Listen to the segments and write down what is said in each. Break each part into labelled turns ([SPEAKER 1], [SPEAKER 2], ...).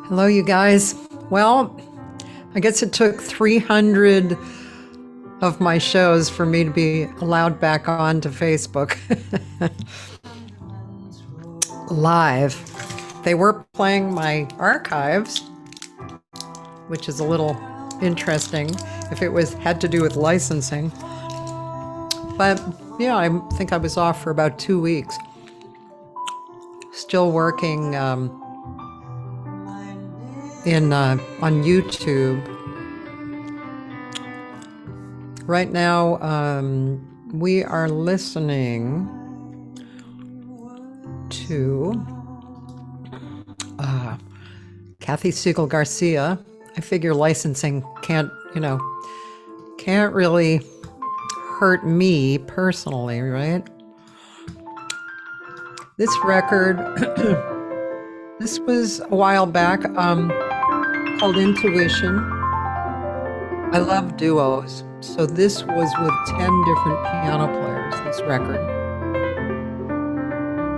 [SPEAKER 1] Hello, you guys. Well, I guess it took 300 of my shows for me to be allowed back on to Facebook live. They were playing my archives, which is a little interesting if it had to do with licensing. But yeah, I think I was off for about 2 weeks. Still working on YouTube. Right now, we are listening to Cathy Segal-Garcia. I figure licensing can't really hurt me personally, right? This record, this was a while back, called Intuition. I love duos, so this was with 10 different piano players, this record.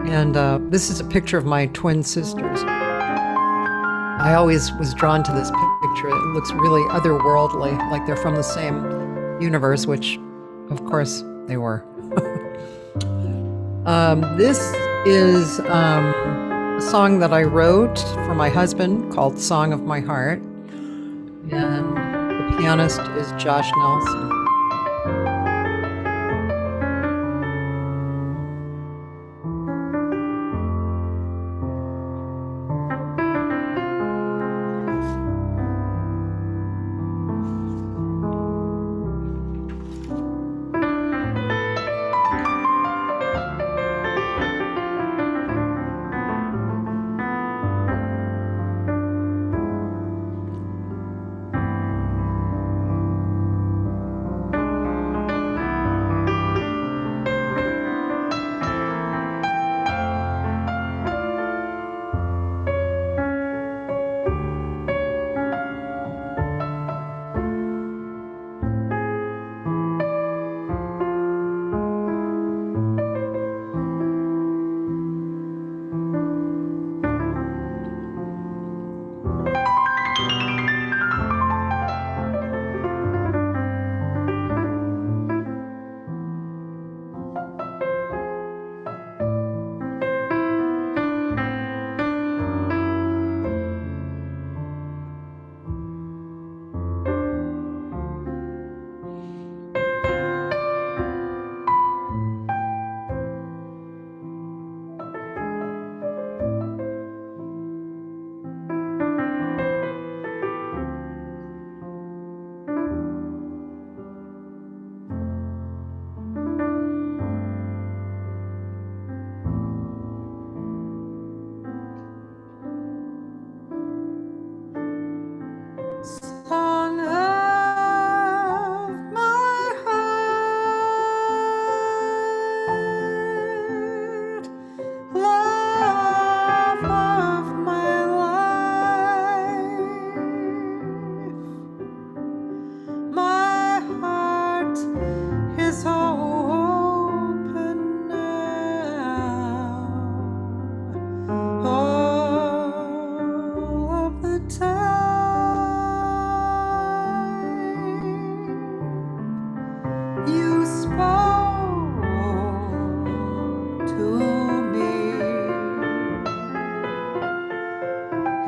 [SPEAKER 1] And this is a picture of my twin sisters. I always was drawn to this picture. It looks really otherworldly, like they're from the same universe, which, of course, they were. This is a song that I wrote for my husband called Song of My Heart. And the pianist is Josh Nelson.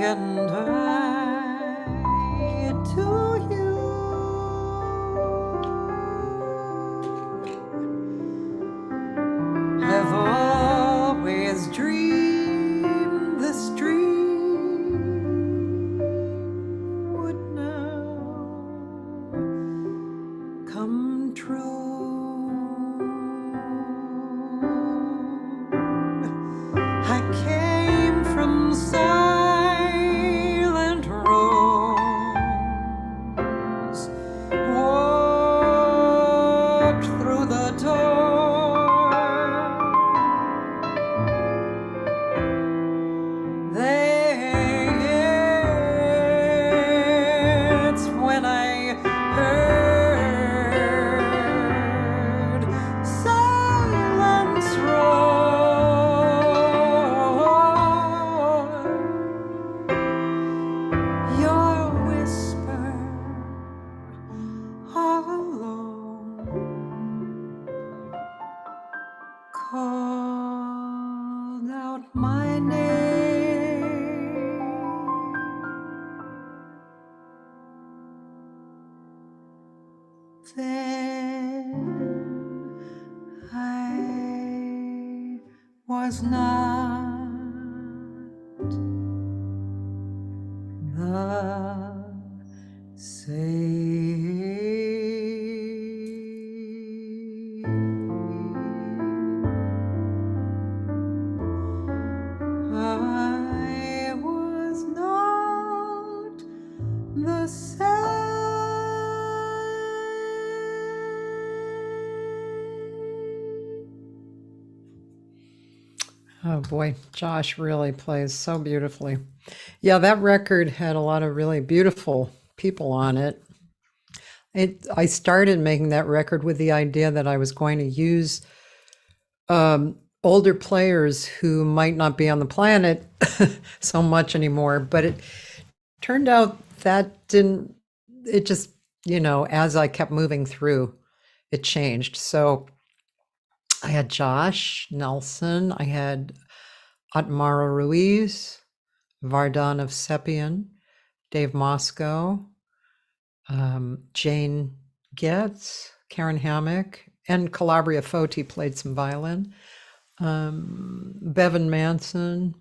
[SPEAKER 2] And I to you have always dreamed this dream would now come true. I came from silent rooms, walked through the door. That's when I heard silence roar. called out my name. Then I was not the same. I was not the same.
[SPEAKER 1] Oh boy, Josh really plays so beautifully. Yeah, that record had a lot of really beautiful people on it. I started making that record with the idea that I was going to use older players who might not be on the planet so much anymore, but it turned out that didn't, it just, as I kept moving through, it changed. So I had Josh Nelson, I had Otmara Ruiz, Vardan of Sepian, Dave Moscow, Jane Getz, Karen Hammock, and Calabria Foti played some violin. Bevan Manson.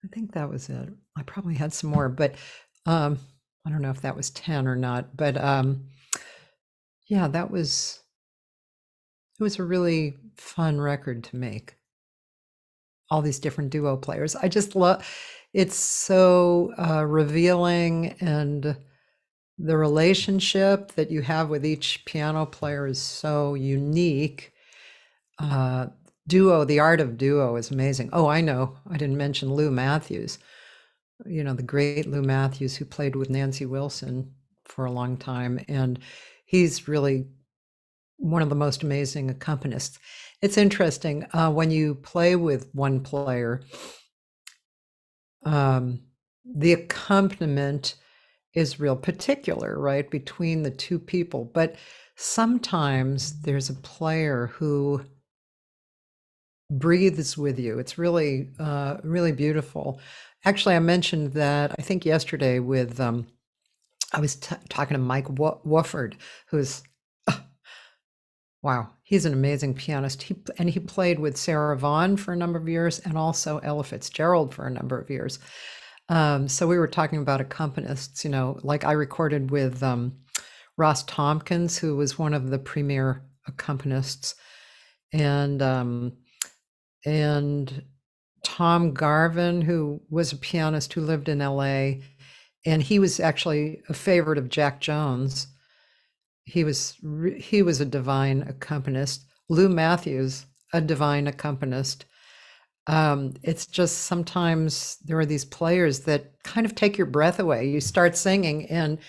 [SPEAKER 1] I think that was it. I probably had some more, but I don't know if that was 10 or not. But yeah, it was a really fun record to make. All these different duo players. I just love it's so revealing, and the relationship that you have with each piano player is so unique. Duo, the art of duo is amazing. Oh, I know, I didn't mention Lou Matthews, the great Lou Matthews, who played with Nancy Wilson for a long time. And he's really one of the most amazing accompanists. It's interesting when you play with one player, the accompaniment is real particular, right, between the two people. But sometimes there's a player who breathes with you. It's really, really beautiful. Actually, I mentioned that, I think yesterday with, I was talking to Mike Wofford, who's, wow, he's an amazing pianist. He played with Sarah Vaughan for a number of years, and also Ella Fitzgerald for a number of years. So we were talking about accompanists, like I recorded with Ross Tompkins, who was one of the premier accompanists, and Tom Garvin, who was a pianist who lived in LA, and he was actually a favorite of Jack Jones. He was a divine accompanist. Lou Matthews, a divine accompanist. It's just sometimes there are these players that kind of take your breath away. You start singing, and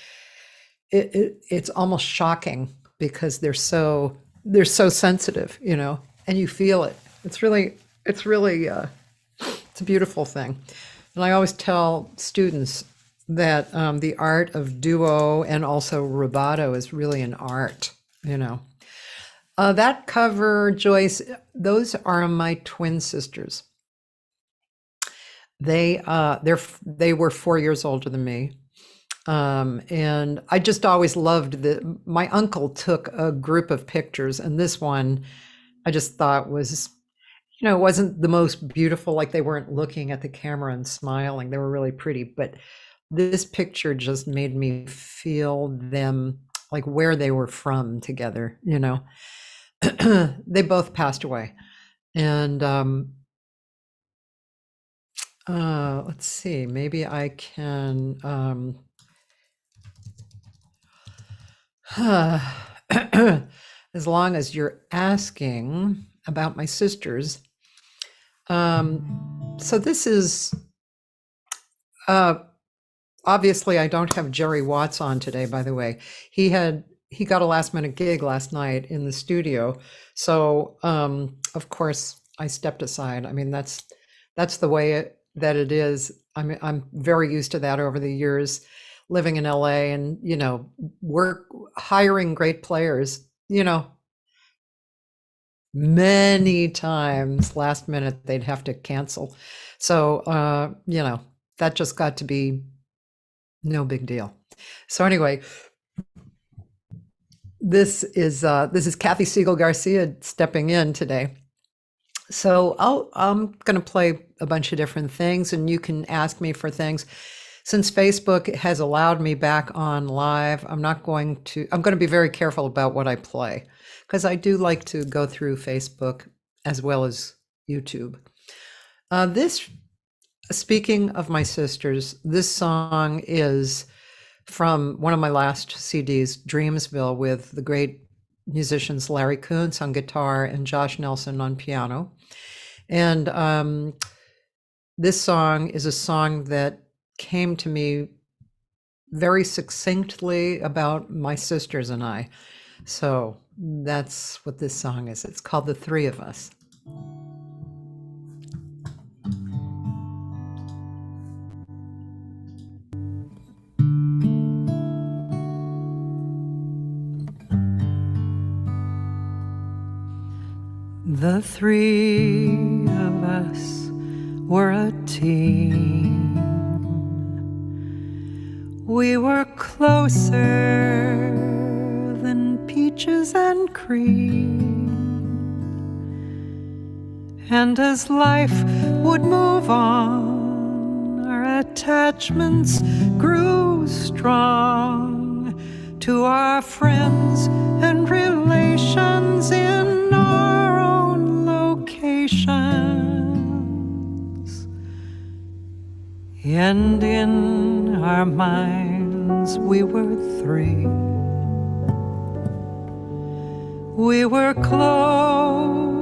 [SPEAKER 1] it's almost shocking because they're so sensitive, and you feel it. It's really it's a beautiful thing. And I always tell students that the art of duo and also rubato is really an art, that cover, Joyce, those are my twin sisters. They were 4 years older than me. And I just always loved my uncle took a group of pictures, and this one I just thought was, it wasn't the most beautiful, like they weren't looking at the camera and smiling. They were really pretty, but this picture just made me feel them, like where they were from together, They both passed away. And let's see, maybe I can as long as you're asking about my sisters. So this is obviously I don't have Jerry Watts on today, by the way. He got a last minute gig last night in the studio. So of course I stepped aside. I mean, that's the way that it is. I'm very used to that over the years living in LA, and hiring great players, many times. Last minute, they'd have to cancel. So, that just got to be no big deal. So anyway, this is Cathy Segal-Garcia stepping in today. So I'm going to play a bunch of different things, and you can ask me for things. Since Facebook has allowed me back on live, I'm going to be very careful about what I play, because I do like to go through Facebook as well as YouTube. Speaking of my sisters, this song is from one of my last CDs, Dreamsville, with the great musicians Larry Kuntz on guitar and Josh Nelson on piano. And this song is a song that came to me very succinctly about my sisters and I. So that's what this song is. It's called The Three of Us. The three of us were a team. We were closer than peaches and cream. And as life would move on, our attachments grew strong to our friends and relations in our own locations. And in our minds we were three. We were close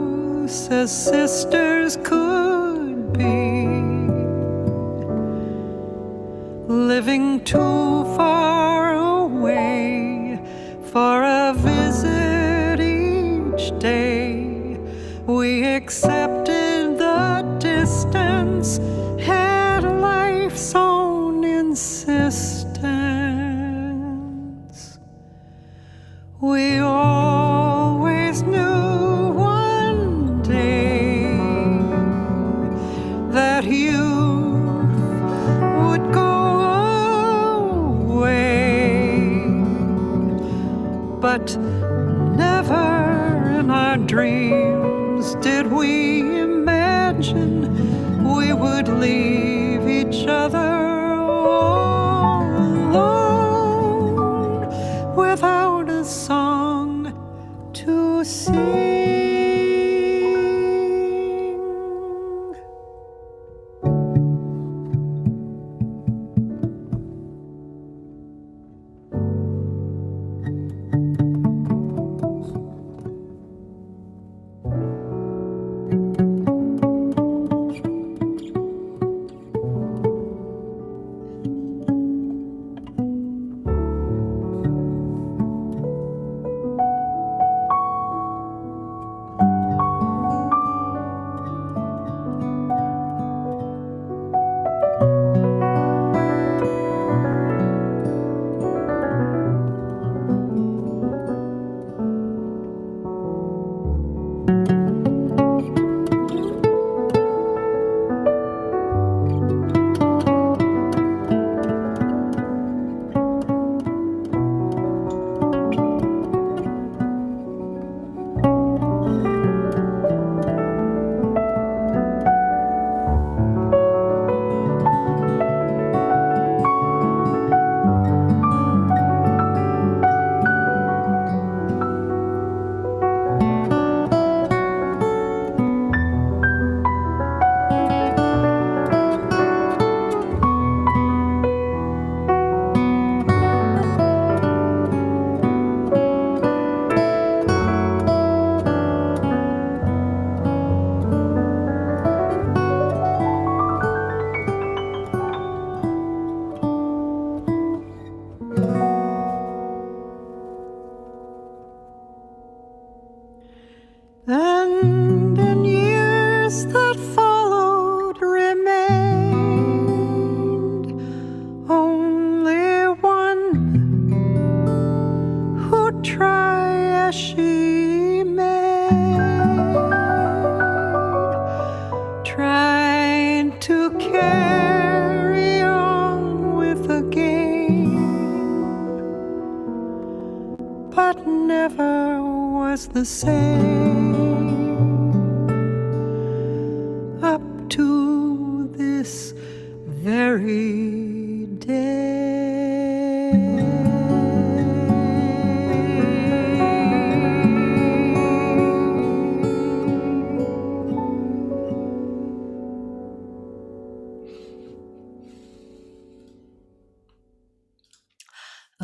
[SPEAKER 1] as sisters could be, living too far away for a visit each day. We accepted the distance, had life's own insistence. We always knew one day that youth would go away, but never in our dreams did we imagine we would leave each other all alone without a song to sing.
[SPEAKER 2] the same up to this very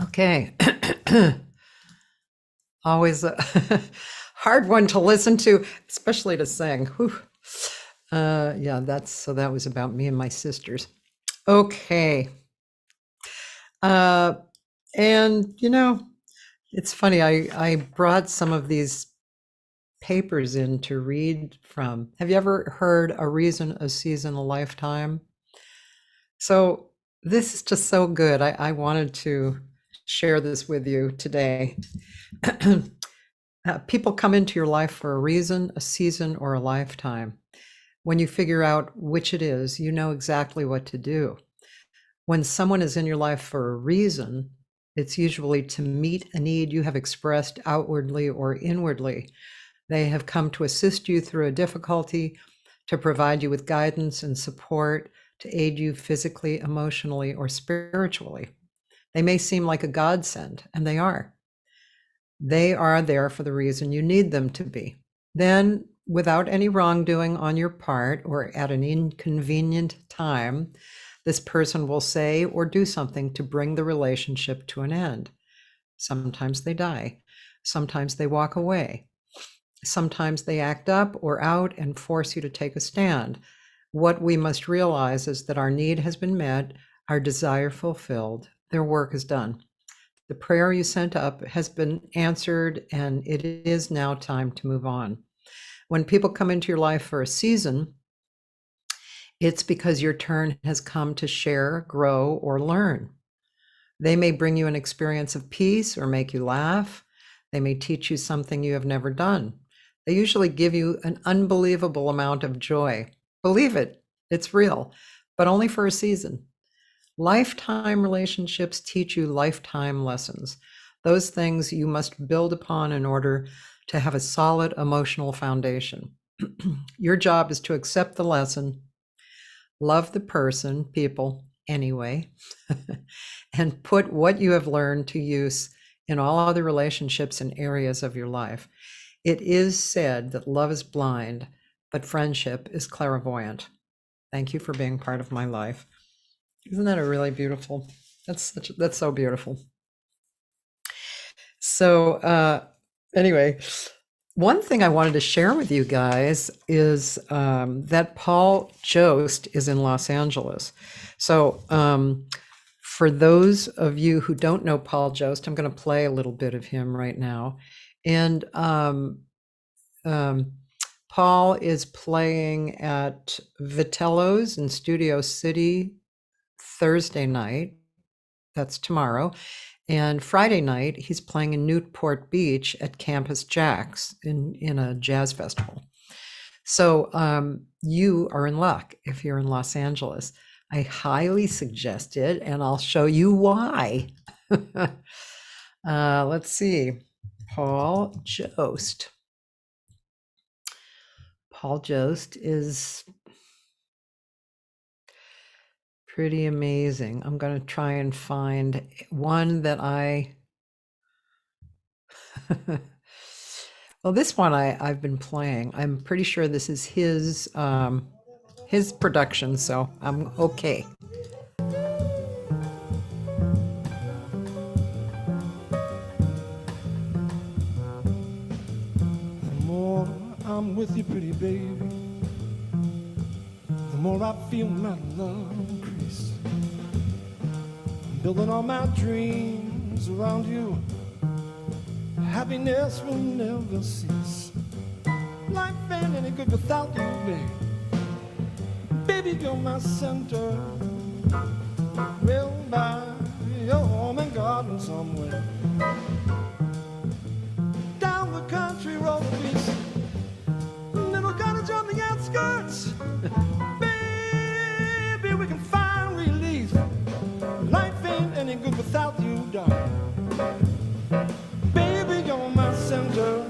[SPEAKER 1] Okay. Always a hard one to listen to, especially to sing. Whew. Yeah, that was about me and my sisters. Okay. And it's funny, I brought some of these papers in to read from. Have you ever heard A Reason, a Season, a Lifetime? So this is just so good. I wanted to share this with you today. People come into your life for a reason, a season, or a lifetime. When you figure out which it is, you know exactly what to do. When someone is in your life for a reason, it's usually to meet a need you have expressed outwardly or inwardly. They have come to assist you through a difficulty, to provide you with guidance and support, to aid you physically, emotionally, or spiritually. They may seem like a godsend, and they are. They are there for the reason you need them to be. Then, without any wrongdoing on your part or at an inconvenient time, this person will say or do something to bring the relationship to an end. Sometimes they die. Sometimes they walk away. Sometimes they act up or out and force you to take a stand. What we must realize is that our need has been met, our desire fulfilled, their work is done. The prayer you sent up has been answered, and it is now time to move on. When people come into your life for a season, it's because your turn has come to share, grow, or learn. They may bring you an experience of peace or make you laugh. They may teach you something you have never done. They usually give you an unbelievable amount of joy. Believe it, it's real, but only for a season. Lifetime relationships teach you lifetime lessons. Those things you must build upon in order to have a solid emotional foundation. Your job is to accept the lesson, love the person, people, anyway, and put what you have learned to use in all other relationships and areas of your life. It is said that love is blind, but friendship is clairvoyant. Thank you for being part of my life. Isn't that a really beautiful? That's so beautiful. So anyway, one thing I wanted to share with you guys is that Paul Jost is in Los Angeles. So for those of you who don't know Paul Jost, I'm going to play a little bit of him right now. And Paul is playing at Vitello's in Studio City Thursday night. That's tomorrow. And Friday night, he's playing in Newport Beach at Campus Jack's in a jazz festival. So you are in luck if you're in Los Angeles. I highly suggest it, and I'll show you why. Let's see. Paul Jost. Paul Jost is pretty amazing. I'm going to try and find one that well, this one I've been playing. I'm pretty sure this is his production, so I'm okay.
[SPEAKER 3] The more I'm with you, pretty baby, the more I feel my love increase. I'm building all my dreams around you. Happiness will never cease. Life ain't any good without you, baby. Baby, you're my center. Well, by your home and garden somewhere. Down the country road we see little cottage on the outskirts. Baby, we can find relief. Life ain't any good without you, darling. Baby, you're my center.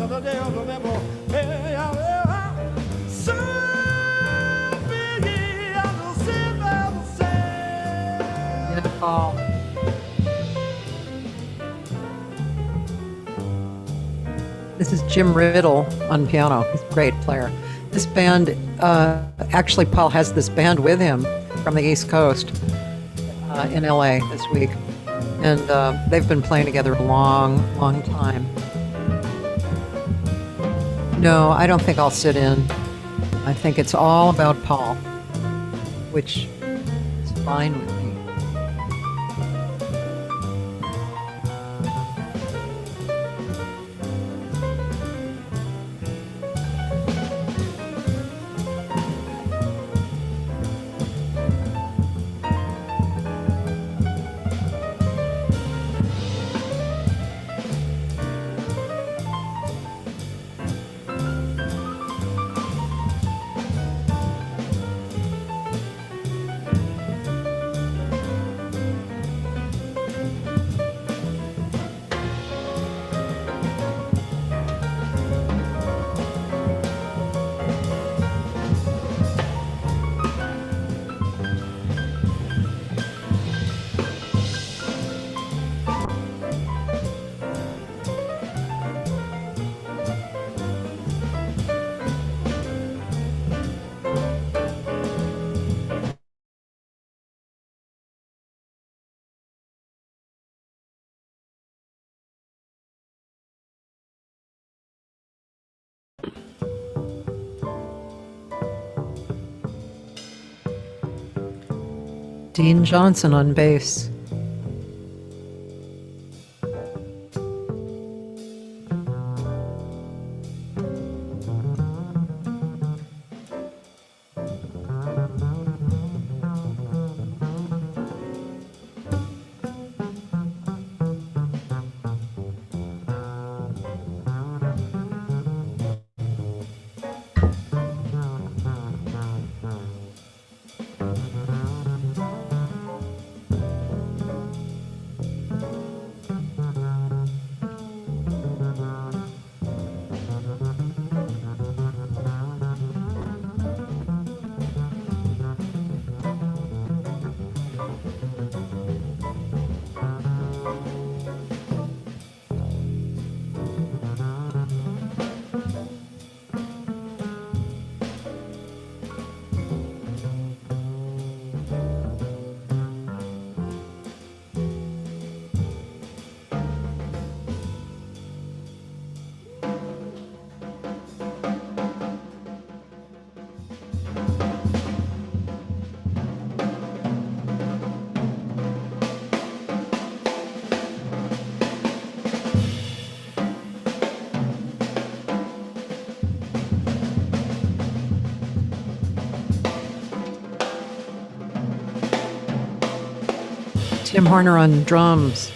[SPEAKER 1] Yeah, Paul. This is Jim Riddle on piano. He's a great player. This band, actually, Paul has this band with him from the East Coast in LA this week. And they've been playing together a long, long time. No, I don't think I'll sit in. I think it's all about Paul, which is fine with me. Dean Johnson on bass. Tim Horner on drums.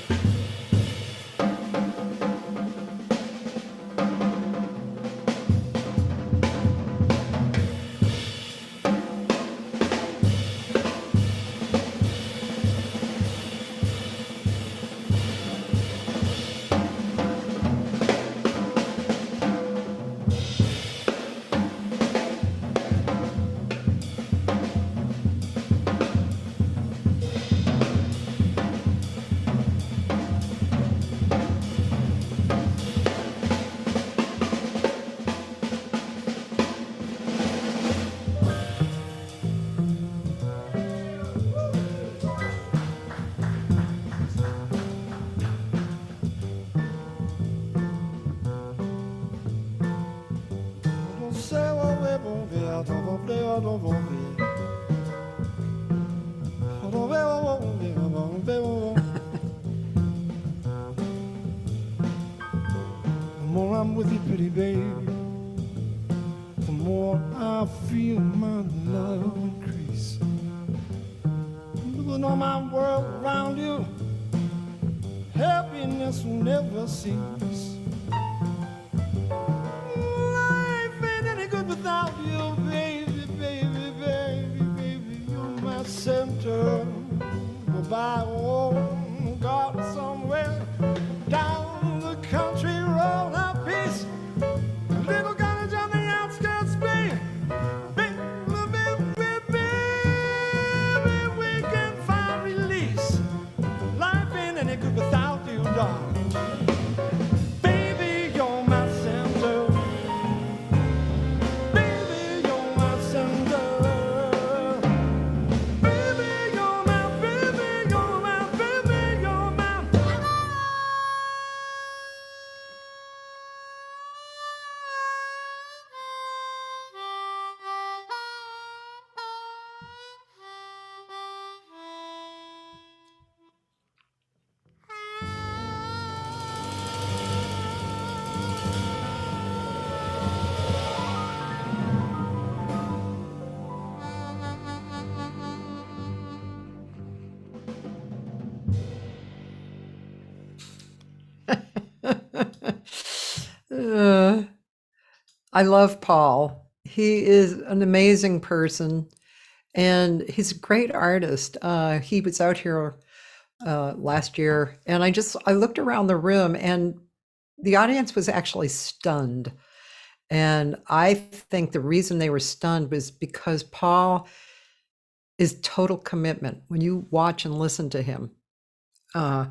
[SPEAKER 3] The more I'm with you, pretty baby, the more I feel my love increase. Looking on my world around you, happiness will never cease. Life ain't any good without you, baby, baby, baby, baby. You're my center. Goodbye, oh God, somewhere down the country road. Now peace
[SPEAKER 1] I love Paul. He is an amazing person, and he's a great artist. He was out here last year, and I looked around the room, and the audience was actually stunned. And I think the reason they were stunned was because Paul is total commitment. When you watch and listen to him, uh,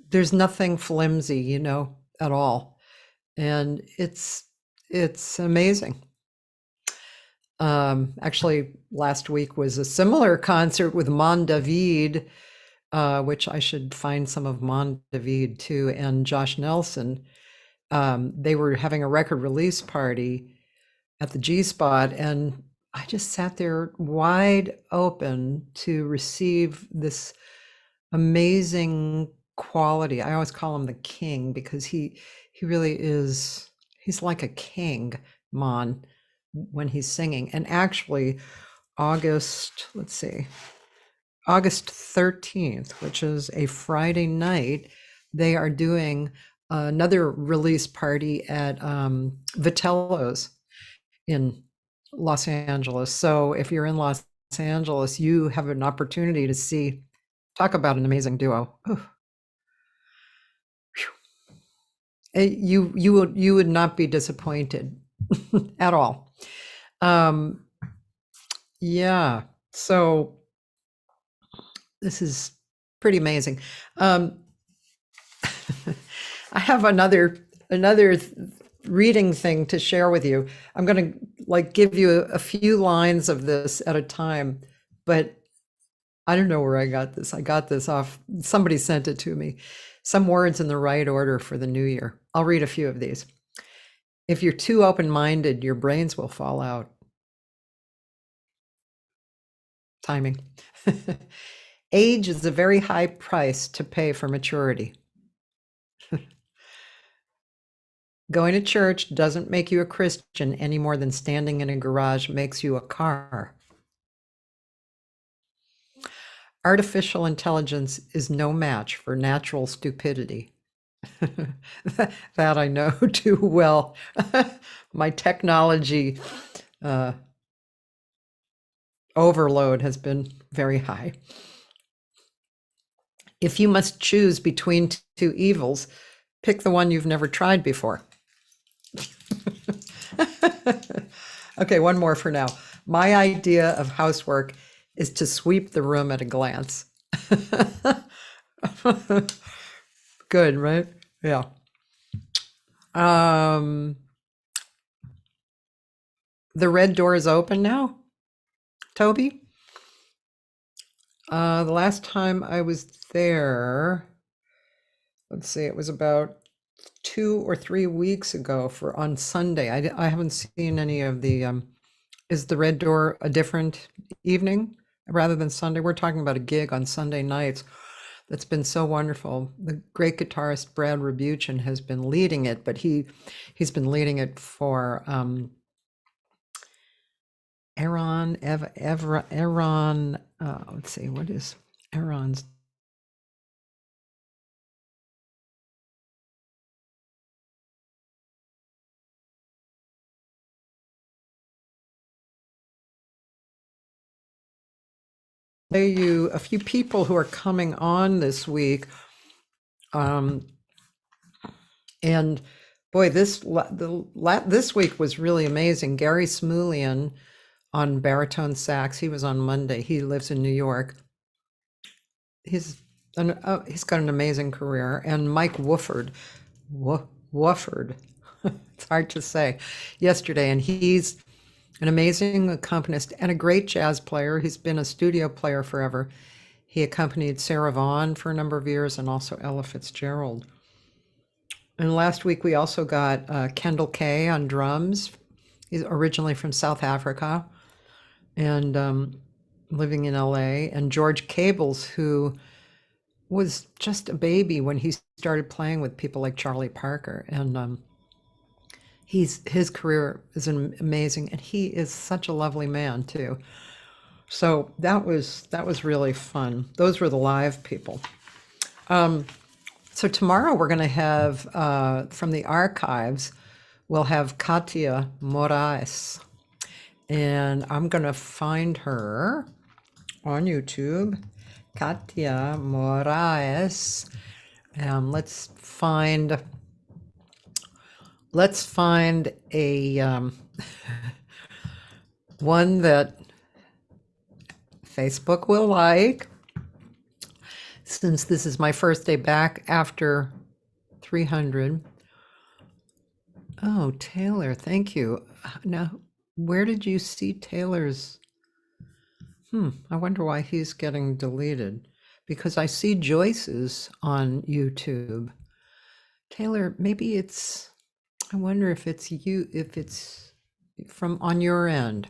[SPEAKER 1] there's nothing flimsy, at all, and it's amazing. Actually, last week was a similar concert with Mon David, which I should find some of Mon David too, and Josh Nelson. They were having a record release party at the G Spot, and I just sat there wide open to receive this amazing quality. I always call him the king because he really is. He's like a king, Mon, when he's singing. And actually, let's see, August 13th, which is a Friday night, they are doing another release party at Vitello's in Los Angeles. So if you're in Los Angeles, you have an opportunity to talk about an amazing duo. You would not be disappointed at all. Yeah, so this is pretty amazing. I have another reading thing to share with you. I'm going to give you a few lines of this at a time, but I don't know where I got this. I got this off, somebody sent it to me. Some words in the right order for the new year. I'll read a few of these. If you're too open-minded, your brains will fall out. Timing. Age is a very high price to pay for maturity. Going to church doesn't make you a Christian any more than standing in a garage makes you a car. Artificial intelligence is no match for natural stupidity. That I know too well. My technology overload has been very high. If you must choose between two evils, pick the one you've never tried before. Okay, one more for now. My idea of housework is to sweep the room at a glance. Good, right? Yeah. The red door is open now, Toby? The last time I was there, let's see, it was about 2 or 3 weeks ago on Sunday. I haven't seen any of the, is the red door a different evening rather than Sunday? We're talking about a gig on Sunday nights that's been so wonderful. The great guitarist Brad Rebuchin has been leading it, but he's been leading it for Aaron, let's see, what is Aaron's? A few people who are coming on this week. And boy, this week was really amazing. Gary Smulian on baritone sax. He was on Monday. He lives in New York. He's got an amazing career. And Mike Wooford, it's hard to say, yesterday. And he's an amazing accompanist and a great jazz player. He's been a studio player forever. He accompanied Sarah Vaughan for a number of years and also Ella Fitzgerald. And last week we also got Kendall Kay on drums. He's originally from South Africa and living in LA. And George Cables, who was just a baby when he started playing with people like Charlie Parker. And his career is amazing, and he is such a lovely man too. So that was really fun. Those were the live people. So tomorrow we're going to have from the archives, we'll have Katia Moraes. And I'm going to find her on YouTube. Katia Moraes. Let's find a one that Facebook will like, since this is my first day back after 300. Oh, Taylor, thank you. Now, where did you see Taylor's? I wonder why he's getting deleted, because I see Joyce's on YouTube. Taylor, maybe it's, I wonder if it's you, if it's from on your end.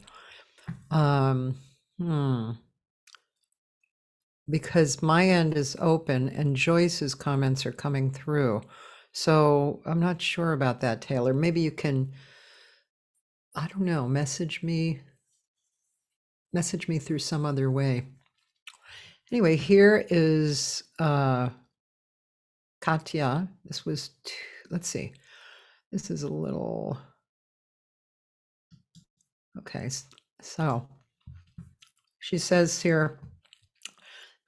[SPEAKER 1] Because my end is open and Joyce's comments are coming through. So I'm not sure about that, Taylor. Maybe you can, I don't know, message me through some other way. Anyway, here is Katya. This was, let's see. This is a little, okay. So she says here,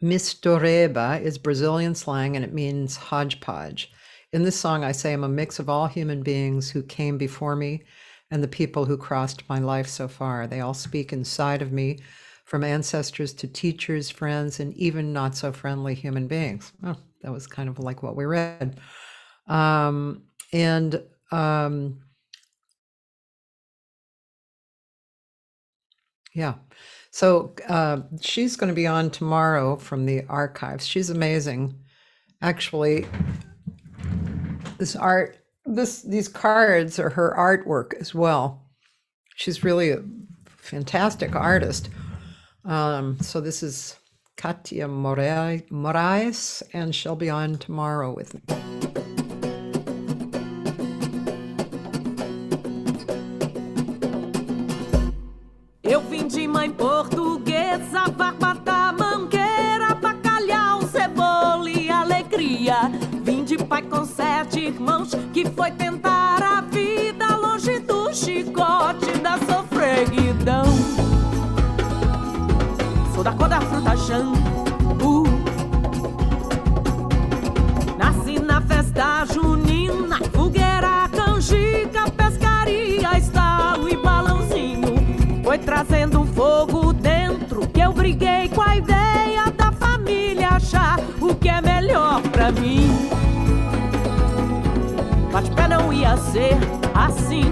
[SPEAKER 1] mistureba is Brazilian slang and it means hodgepodge. In this song, I say I'm a mix of all human beings who came before me and the people who crossed my life so far. They all speak inside of me, from ancestors to teachers, friends, and even not so friendly human beings. Oh, that was kind of like what we read. Yeah. So she's going to be on tomorrow from the archives. She's amazing. Actually, these cards are her artwork as well. She's really a fantastic artist. So this is Katia Moraes, and she'll be on tomorrow with me.
[SPEAKER 4] Eu vim de mãe portuguesa, barbata, mangueira, bacalhau, cebola e alegria. Vim de pai com 7 irmãos que foi tentar a vida longe do chicote da sofreguidão. Sou da cor da fruta jambu. Nasci na festa junina, fogueira, canjica, pescaria, estalo e balãozinho. Foi trazendo fogo dentro que eu briguei com a ideia da família achar o que é melhor pra mim. Bate-pé não ia ser assim.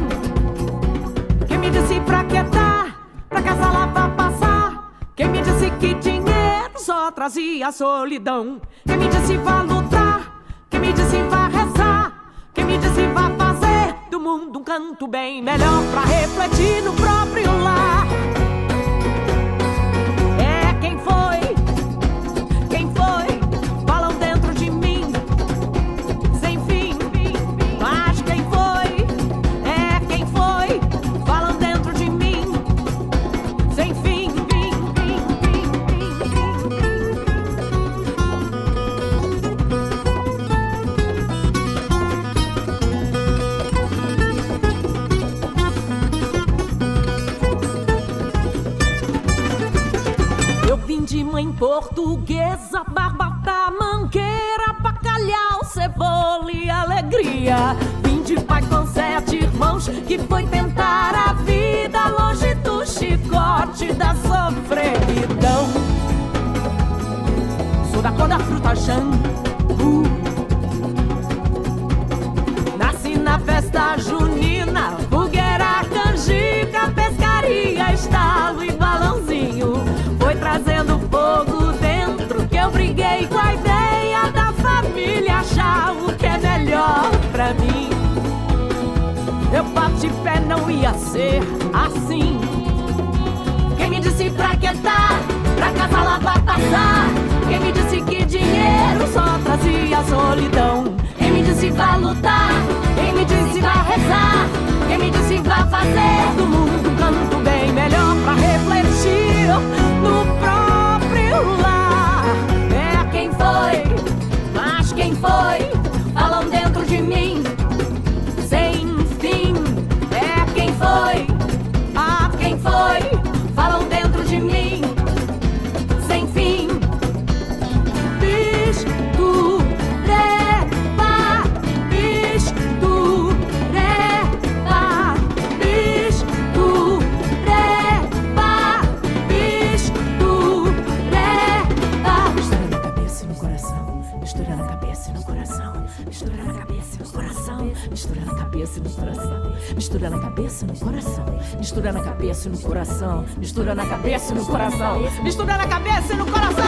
[SPEAKER 4] Quem me disse pra quietar, pra casa lavar, passar? Quem me disse que dinheiro só trazia solidão? Quem me disse vá lutar? Quem me disse vá rezar? Quem me disse vá fazer do mundo um canto bem melhor pra refletir no próprio lar? É quem foi? Quem foi? Falam dentro de mim sem fim. Mas quem foi? É quem foi? Falam dentro de mim sem fim. De mãe portuguesa, barbata, mangueira, bacalhau, cebola e alegria. Vim de pai com 7 irmãos que foi tentar a vida longe do chicote da sofreguidão. Sou da cor da fruta jambu. Nasci na festa junina, fogueira, canjica, pescaria, estalo e balãozinho. Foi trazendo fogo dentro que eu briguei com a ideia da família achar o que é melhor pra mim. Eu bate-pé não ia ser assim. Quem me disse pra quietar, pra casa lavar, passar? Quem me disse que dinheiro só trazia solidão? Quem me disse vá lutar? Quem me disse vá rezar? Quem me disse vá fazer do mundo um canto bem melhor pra refletir no próprio lar? É quem foi? Mas quem foi? Falam dentro de mim sem fim. cabeça e no coração. Mistura na cabeça e no coração. Mistura na cabeça e no coração. Mistura na cabeça e no coração.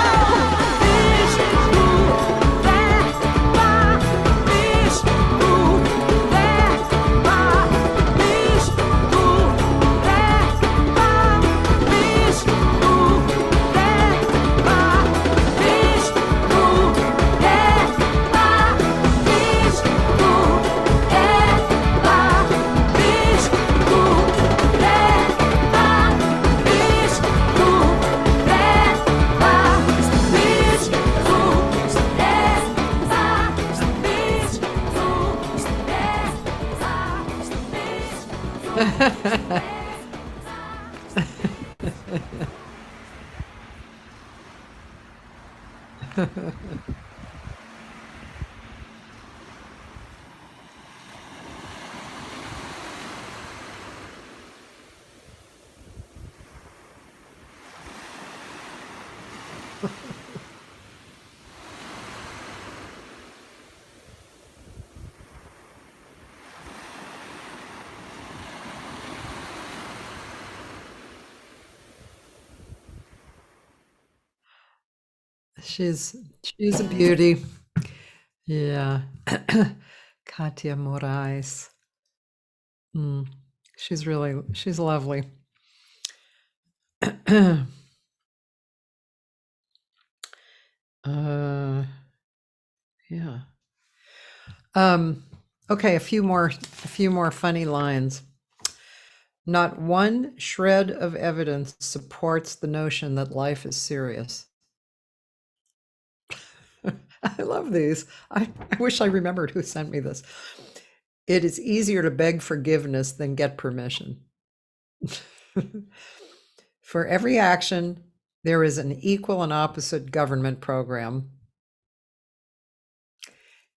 [SPEAKER 1] She's a beauty. Yeah. Katia Moraes. She's lovely. Yeah. Okay, a few more funny lines. Not one shred of evidence supports the notion that life is serious. I love these. I wish I remembered who sent me this. It is easier to beg forgiveness than get permission. For every action, there is an equal and opposite government program.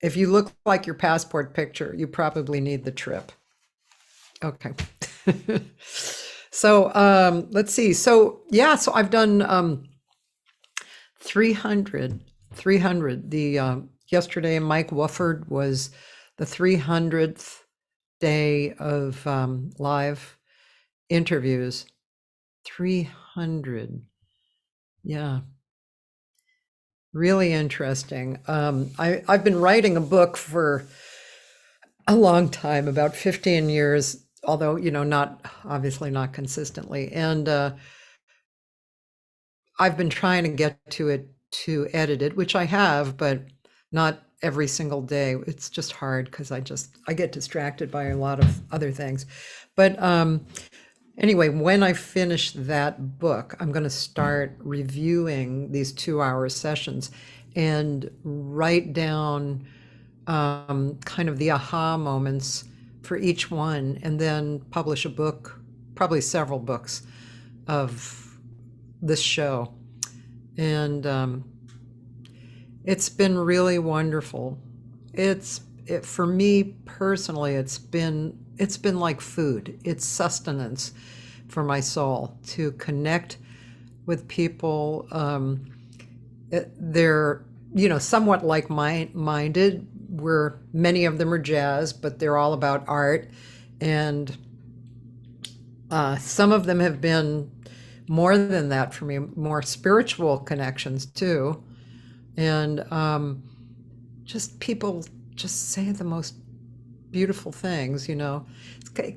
[SPEAKER 1] If you look like your passport picture, you probably need the trip. Okay. So let's see. So yeah, so I've done 300. The yesterday, Mike Wofford was the 300th day of live interviews. 300. Yeah. Really interesting. I've been writing a book for a long time, about 15 years, although, obviously not consistently. And I've been trying to get to it, to edit it, which I have, but not every single day. It's just hard because I get distracted by a lot of other things. But anyway, when I finish that book, I'm going to start reviewing these 2-hour sessions and write down kind of the aha moments for each one, and then publish a book, probably several books of this show. And it's been really wonderful. For me personally, it's been like food. It's sustenance for my soul to connect with people. They're somewhat like-minded. Where many of them are jazz, but they're all about art, and some of them have been more than that for me, more spiritual connections too. And just people just say the most beautiful things. It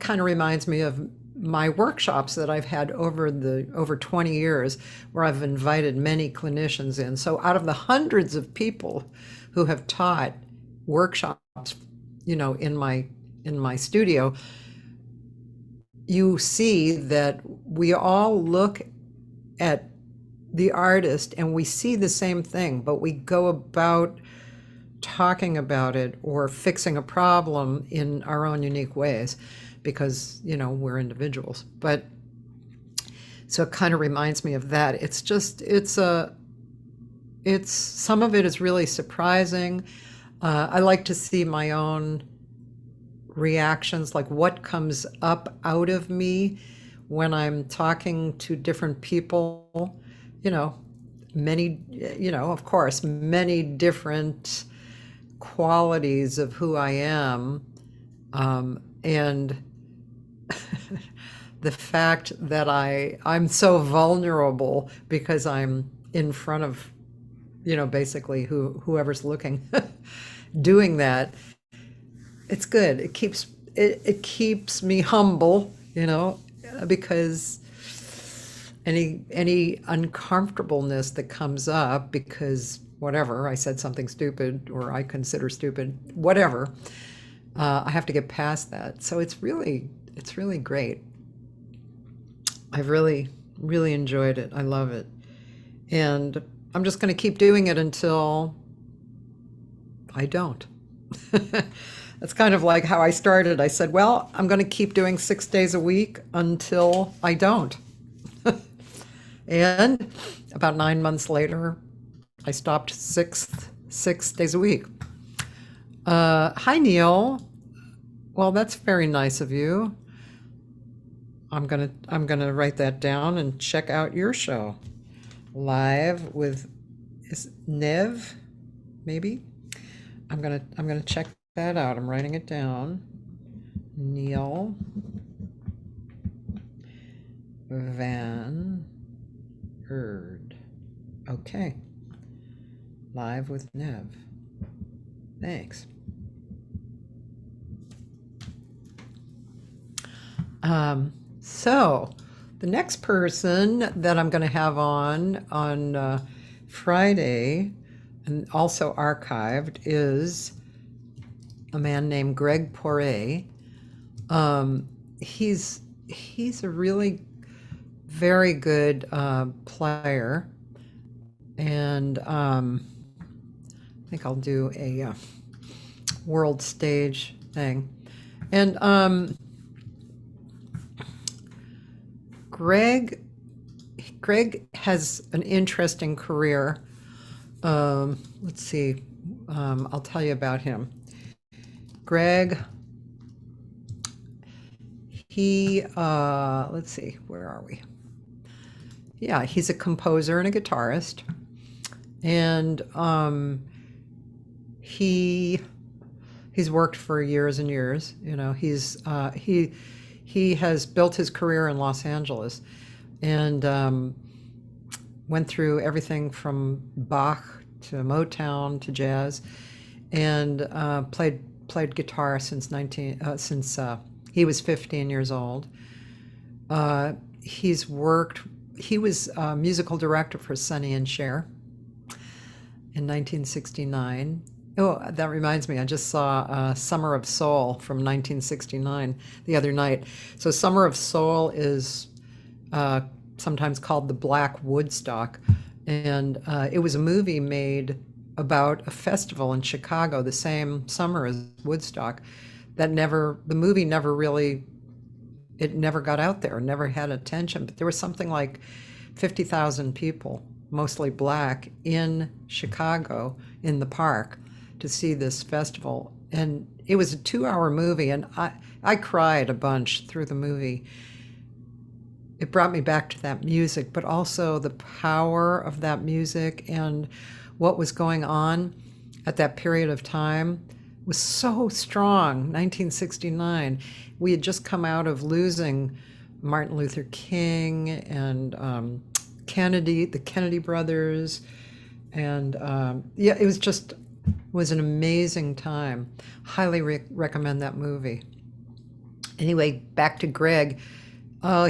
[SPEAKER 1] kind of reminds me of my workshops that I've had over 20 years, where I've invited many clinicians in. So out of the hundreds of people who have taught workshops, in my studio, you see that we all look at the artist and we see the same thing, but we go about talking about it or fixing a problem in our own unique ways, because we're individuals. But so it kind of reminds me of that. It's some of it is really surprising. I like to see my own reactions, like what comes up out of me when I'm talking to different people. Many, of course, many different qualities of who I am. And the fact that I'm so vulnerable because I'm in front of, basically whoever's looking, doing that, it's good. It keeps me humble, because any uncomfortableness that comes up because whatever I said something stupid or I consider stupid, whatever, I have to get past that. So it's really great. I've really enjoyed it. I love it, and I'm just going to keep doing it until I don't. That's kind of like how I started. I said, well, I'm going to keep doing 6 days a week until I don't. And about 9 months later, I stopped six days a week. Hi, Neil. Well, that's very nice of you. I'm gonna write that down and check out your show. Live with Nev, maybe. I'm gonna check that out. I'm writing it down. Neil Van Erd. Okay. Live with Nev. Thanks. So the next person that I'm going to have on Friday, and also archived, is a man named Greg Poirier. He's a really very good player, and I think I'll do a world stage thing. And Greg has an interesting career. Let's see. I'll tell you about him. Greg, let's see, where are we? Yeah, he's a composer and a guitarist. And he's worked for years and years. He has built his career in Los Angeles, and went through everything from Bach to Motown to jazz, and played guitar since he was 15 years old. He was musical director for Sonny and Cher in 1969. Oh, that reminds me, I just saw Summer of Soul from 1969 the other night. So Summer of Soul is sometimes called the Black Woodstock, and it was a movie made about a festival in Chicago the same summer as Woodstock. The movie never got out there, never had attention, but there was something like 50,000 people, mostly black, in Chicago in the park to see this festival. And it was a 2-hour movie, and I cried a bunch through the movie. It brought me back to that music, but also the power of that music and what was going on at that period of time was so strong. 1969, we had just come out of losing Martin Luther King and Kennedy, the Kennedy brothers, and yeah, it was an amazing time. Highly recommend that movie. Anyway, back to Greg.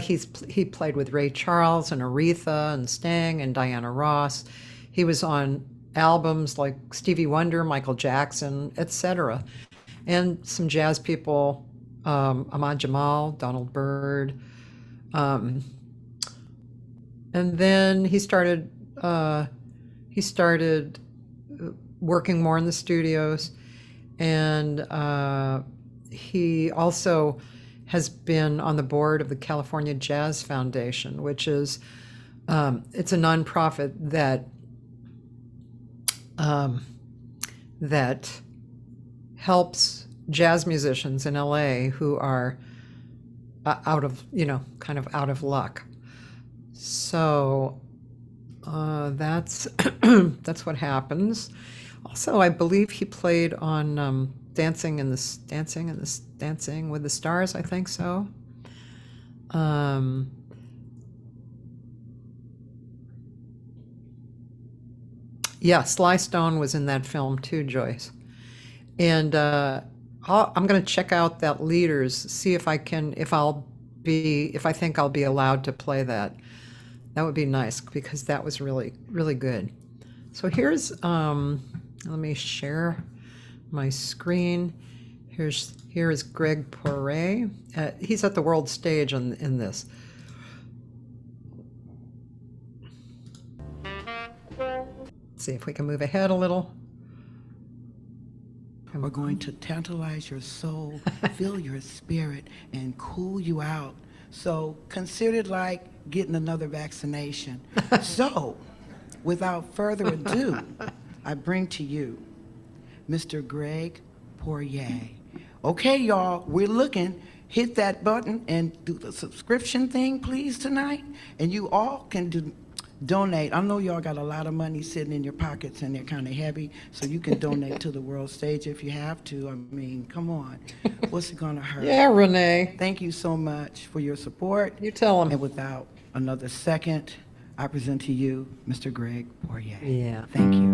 [SPEAKER 1] He played with Ray Charles and Aretha and Sting and Diana Ross. He was on albums like Stevie Wonder, Michael Jackson, etc. And some jazz people, Ahmad Jamal, Donald Byrd. And then he started working more in the studios, and he also has been on the board of the California Jazz Foundation, which is it's a nonprofit that helps jazz musicians in LA who are kind of out of luck. So that's that's what happens. Also, I believe he played on Dancing with the Stars. I think so. Yeah, Sly Stone was in that film too, Joyce. And I'm going to check out that Leaders, see if I can, if I think I'll be allowed to play that. That would be nice because that was really, really good. So here's, let me share my screen. Here is Greg Poiret. He's at the world stage in this. Let's see if we can move ahead a little.
[SPEAKER 5] We're going to tantalize your soul, fill your spirit, and cool you out. So consider it like getting another vaccination. So, without further ado, I bring to you Mr. Greg Poiret. Okay, y'all, we're looking. Hit that button and do the subscription thing, please, tonight. And you all can donate. I know y'all got a lot of money sitting in your pockets and they're kind of heavy, so you can donate to the world stage if you have to. I mean, come on. What's it going to hurt?
[SPEAKER 1] Yeah, Renee.
[SPEAKER 5] Thank you so much for your support.
[SPEAKER 1] You tell him.
[SPEAKER 5] And without another second, I present to you Mr. Greg Poiret.
[SPEAKER 1] Yeah.
[SPEAKER 5] Thank you.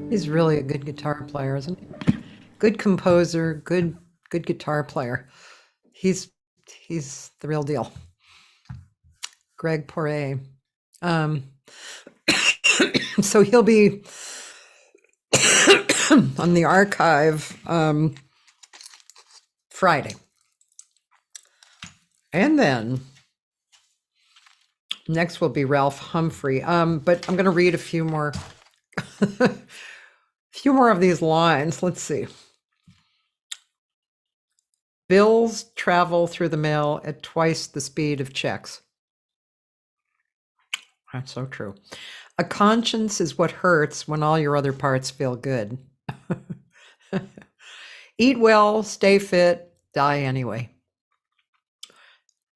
[SPEAKER 1] He's really a good guitar player, isn't he? Good composer, good guitar player. He's the real deal. Greg Poirier. So he'll be on the archive Friday. And then next will be Ralph Humphrey. But I'm going to read a few more of these lines. Let's see. Bills travel through the mail at twice the speed of checks. That's so true. A conscience is what hurts when all your other parts feel good. Eat well, stay fit, die anyway.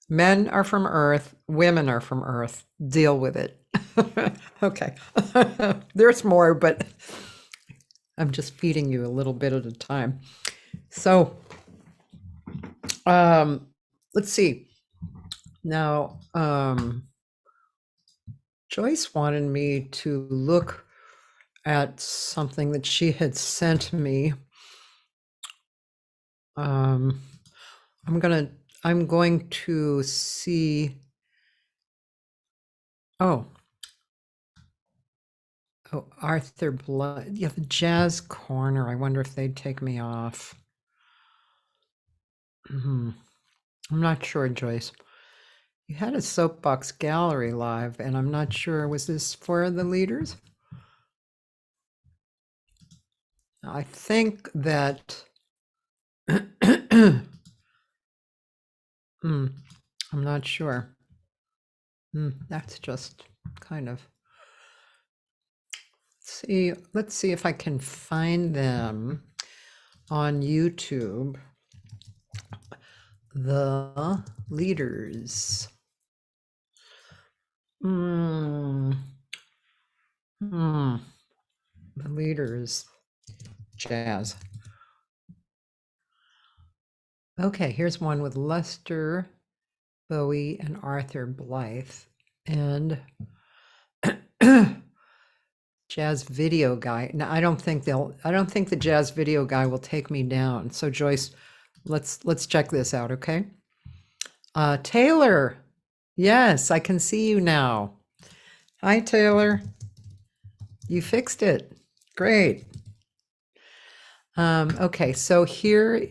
[SPEAKER 1] Men are from Earth, women are from Earth. Deal with it. Okay. There's more, but I'm just feeding you a little bit at a time. So, let's see. Now, Joyce wanted me to look at something that she had sent me. I'm going to see. Oh, Arthur Blood. Yeah, the Jazz Corner. I wonder if they'd take me off. I'm not sure, Joyce. You had a Soapbox Gallery live, and I'm not sure, was this for the leaders? I think that I'm not sure. That's just kind of. Let's see if I can find them on YouTube. The leaders. The leaders. Jazz. Okay, here's one with Lester Bowie and Arthur Blythe and Jazz Video Guy. Now I don't think the Jazz Video Guy will take me down. So Joyce, let's check this out, okay? Taylor. Yes, I can see you now. Hi, Taylor. You fixed it. Great. Okay, so here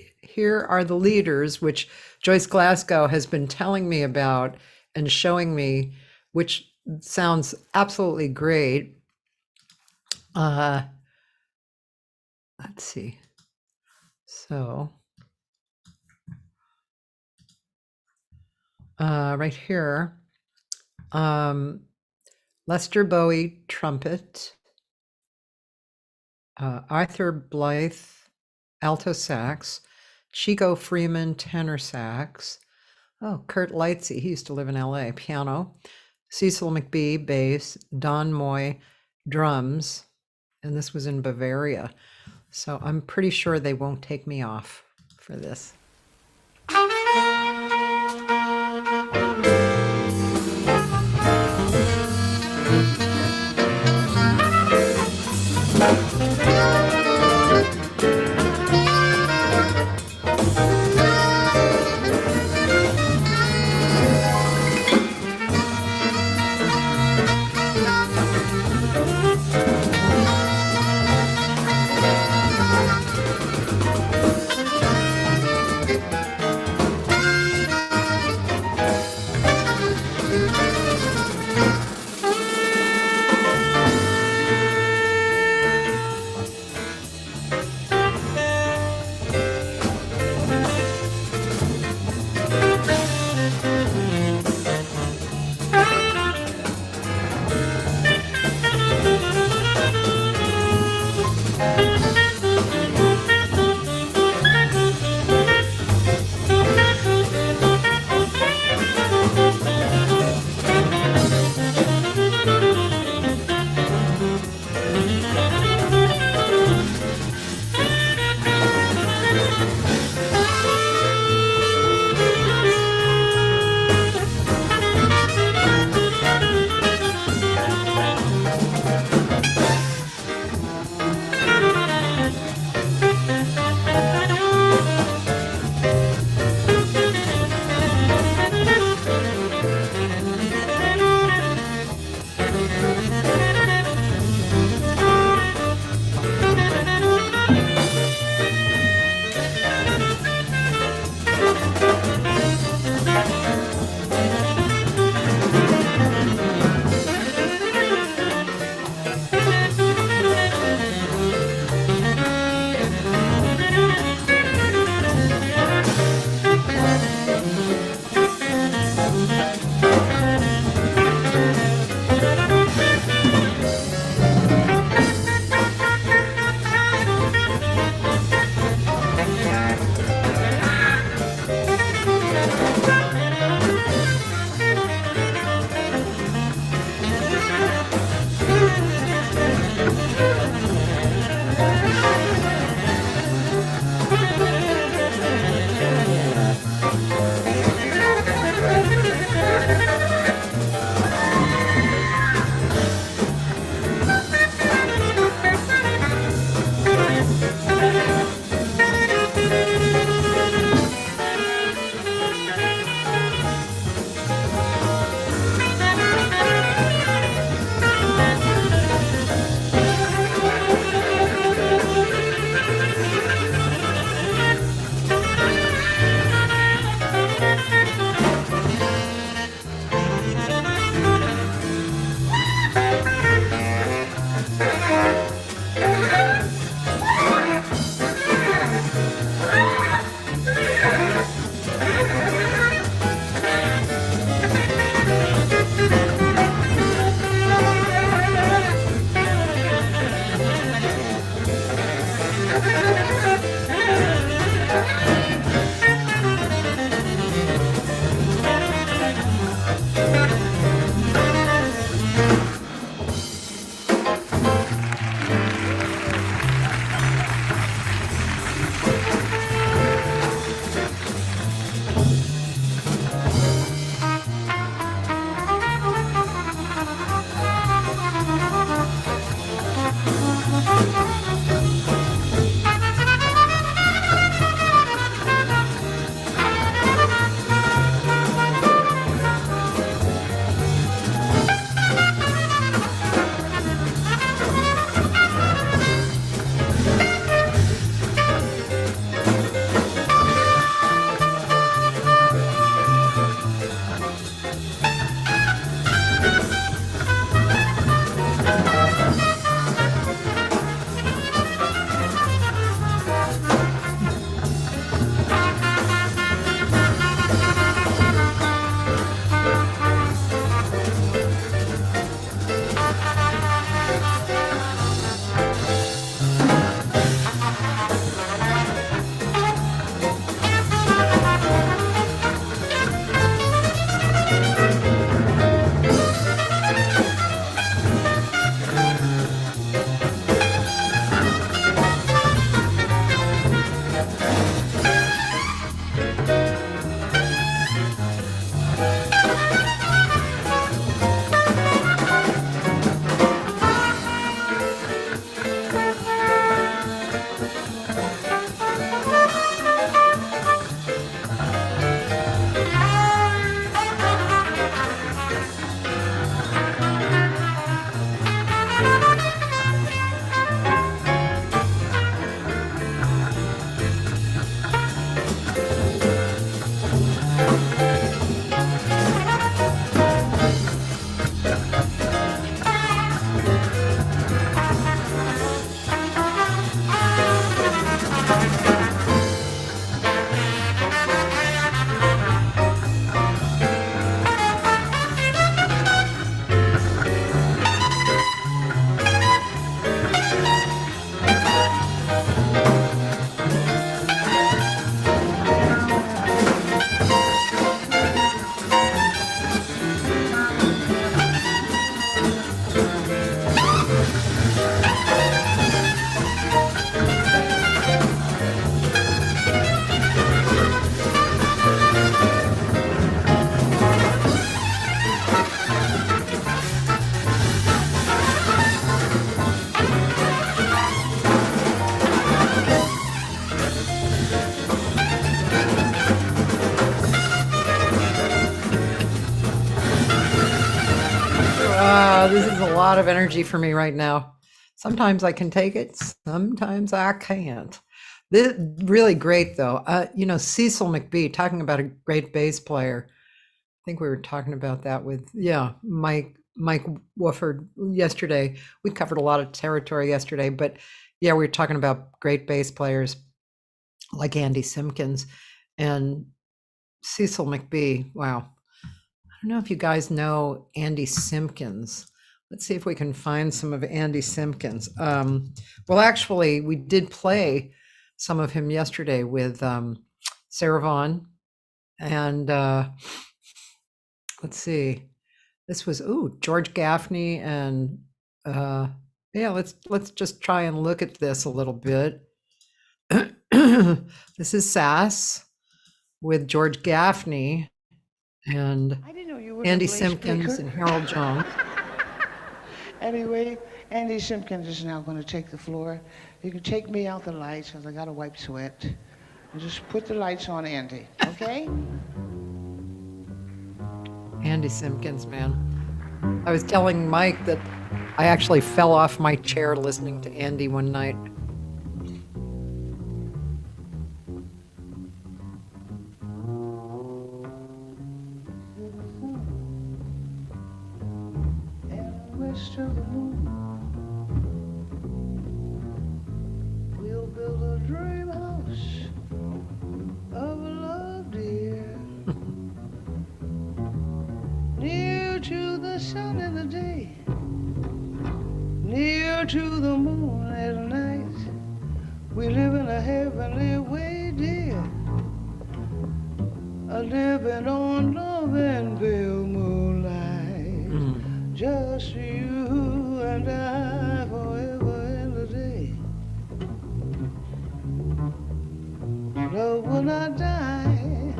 [SPEAKER 1] are the leaders, which Joyce Glasgow has been telling me about and showing me, which sounds absolutely great. Let's see. So, right here, Lester Bowie, trumpet, Arthur Blythe, alto sax, Chico Freeman, tenor sax, Kurt Lightsey, he used to live in LA, piano, Cecil McBee, bass, Don Moy, drums, and this was in Bavaria. So I'm pretty sure they won't take me off for this. This is a lot of energy for me right now. Sometimes I can take it, sometimes I can't. This really great though. Cecil McBee, talking about a great bass player. I think we were talking about that with Mike Wofford yesterday. We covered a lot of territory yesterday, but yeah, we were talking about great bass players like Andy Simpkins and Cecil McBee. Wow. I don't know if you guys know Andy Simpkins. Let's see if we can find some of Andy Simpkins. Well, actually, we did play some of him yesterday with Sarah Vaughan. And let's see. This was George Gaffney and let's just try and look at this a little bit. This is Sass with George Gaffney and Andy Simpkins and Harold Jones.
[SPEAKER 6] Anyway, Andy Simpkins is now going to take the floor. You can take me out the lights because I got to wipe sweat. And just put the lights on Andy, okay?
[SPEAKER 1] Andy Simpkins, man. I was telling Mike that I actually fell off my chair listening to Andy one night.
[SPEAKER 6] To the moon, we'll build a dream house of love, dear, near to the sun in the day, near to the moon at night. We live in a heavenly way, dear, a living on love and pale moonlight, just you and I forever and a day. Love will not die,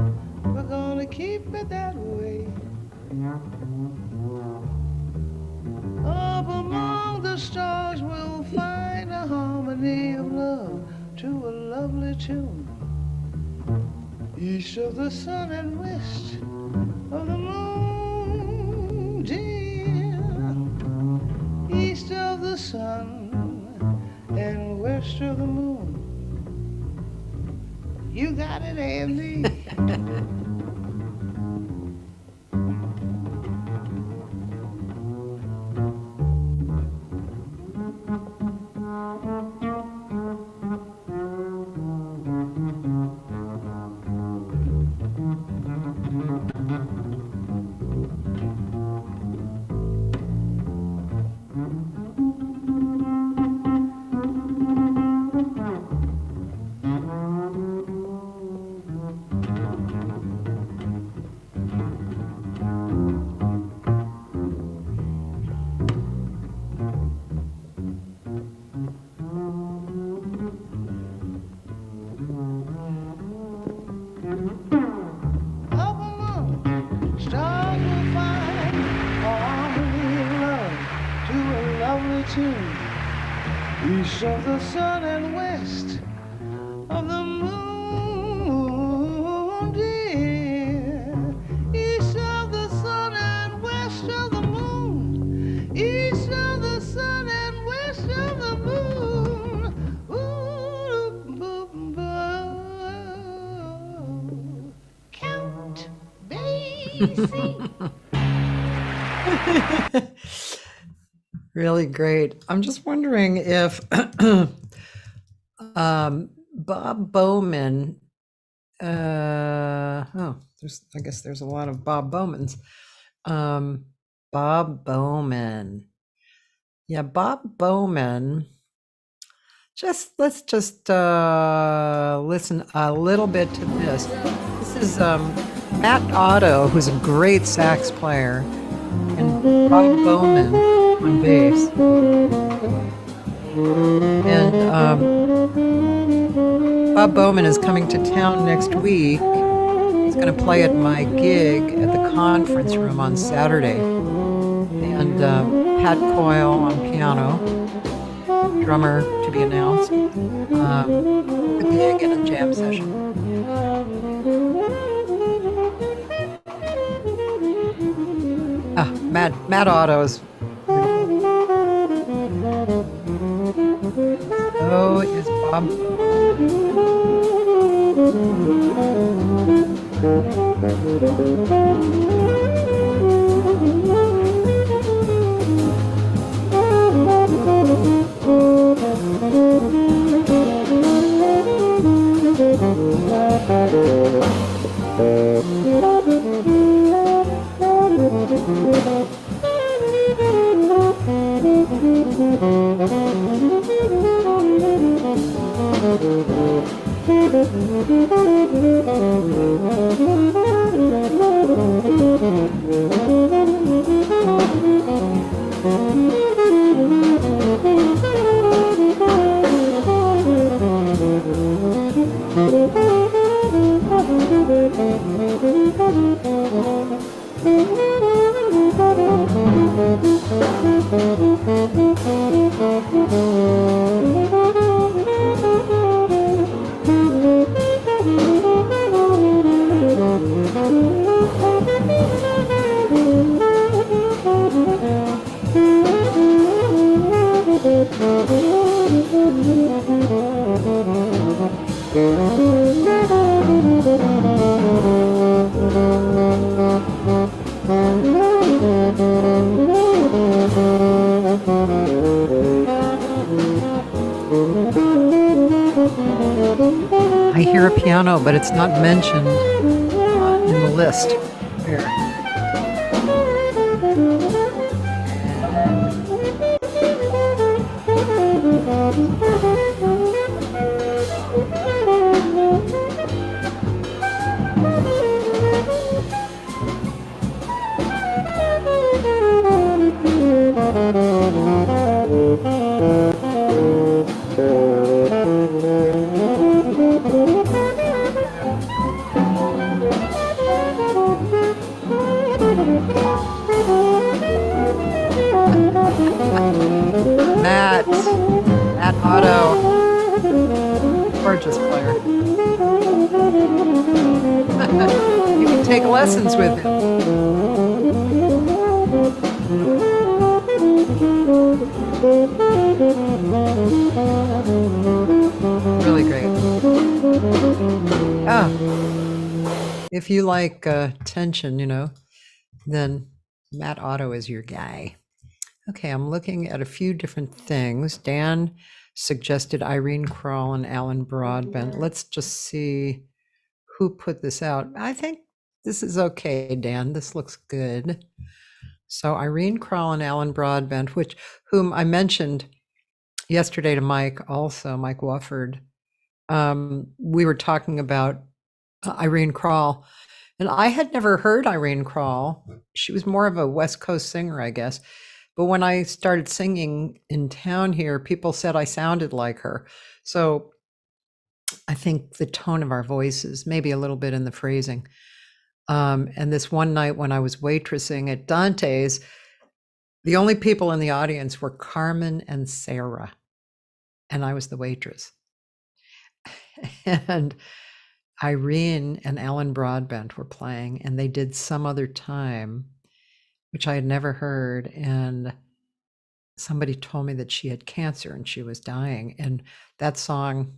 [SPEAKER 6] we're gonna keep it that way. Up among the stars we'll find lovely tune. East of the sun and west of the moon, dear. East of the sun and west of the moon. You got it, Andy. Up among stars will find harmony and love to a lovely tune. East of the sun and west of the moon, dear. East of the sun and west of the moon. East of the sun and west of the moon. Ooh, boom, boom. Count Basie.
[SPEAKER 1] Really great. I'm just wondering if Bob Bowman. I guess there's a lot of Bob Bowmans. Bob Bowman. Yeah, Bob Bowman. Let's just listen a little bit to this. This is Matt Otto, who's a great sax player, and Bob Bowman on bass. And Bob Bowman is coming to town next week. He's going to play at my gig at the conference room on Saturday. And Pat Coyle on piano, drummer to be announced, a gig and a jam session. Matt Otto's. So is Bob. I hear a piano, but it's not mentioned in the list. Here. Matt Otto. Gorgeous player. You can take lessons with him. Really great. Ah, if you like tension, then Matt Otto is your guy. Okay, I'm looking at a few different things. Dan suggested Irene Kroll and Alan Broadbent. Let's just see who put this out. I think this is okay, Dan. This looks good. So Irene Kroll and Alan Broadbent, whom I mentioned yesterday to Mike, also Mike Wofford. We were talking about Irene Kroll, and I had never heard Irene Kroll. She was more of a West Coast singer, I guess. But when I started singing in town here, people said I sounded like her. So I think the tone of our voices, maybe a little bit in the phrasing. And this one night when I was waitressing at Dante's, the only people in the audience were Carmen and Sarah, and I was the waitress. And Irene and Alan Broadbent were playing, and they did Some Other Time, which I had never heard. And somebody told me that she had cancer and she was dying. And that song,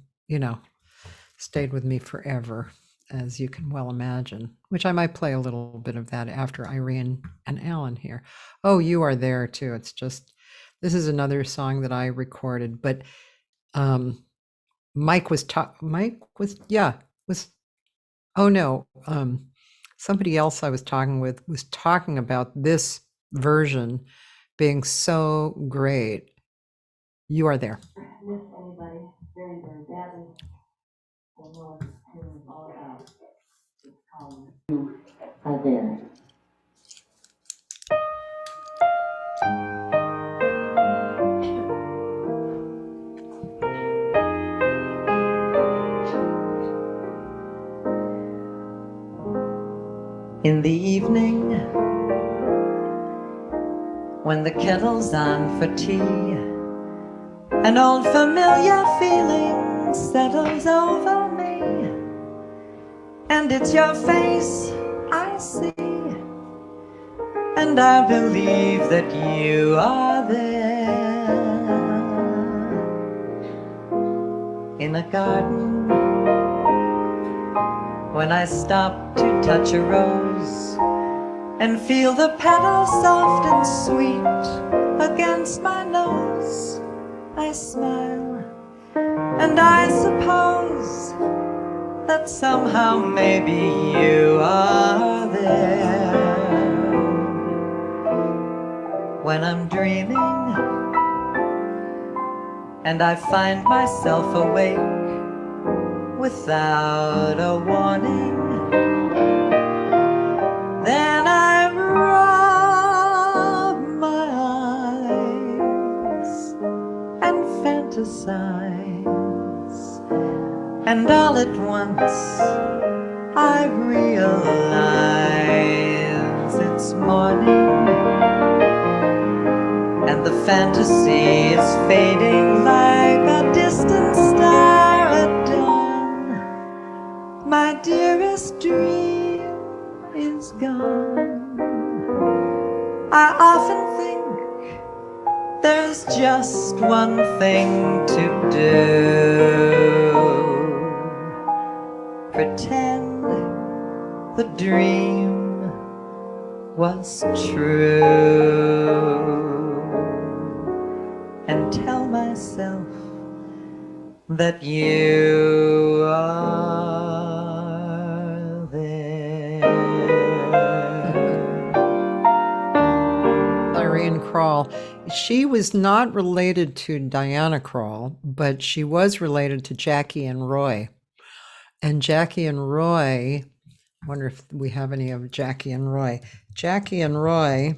[SPEAKER 1] stayed with me forever, as you can well imagine, which I might play a little bit of that after Irene and Alan here. Oh, You Are There too. It's just, this is another song that I recorded, but Mike was, oh no, somebody else I was talking with was talking about this version being so great. You Are There.
[SPEAKER 7] Miss anybody very, very badly, will know what this tune is all about. It's called You Are There. In the evening, when the kettle's on for tea, an old familiar feeling settles over me, and it's your face I see, and I believe that you are there. In a garden, when I stop to touch a rose and feel the petals soft and sweet against my nose, I smile, and I suppose that somehow maybe you are there. When I'm dreaming and I find myself awake without a warning, then I rub my eyes and fantasize, and all at once I realize it's morning, and the fantasy is fading like a distant star at dawn. My dearest dream is gone. I often think there's just one thing to do: pretend the dream was true, and tell myself that you are there.
[SPEAKER 1] Irene Kroll. She was not related to Diana Kroll, but she was related to Jackie and Roy. And Jackie and Roy, I wonder if we have any of Jackie and Roy. Jackie and Roy,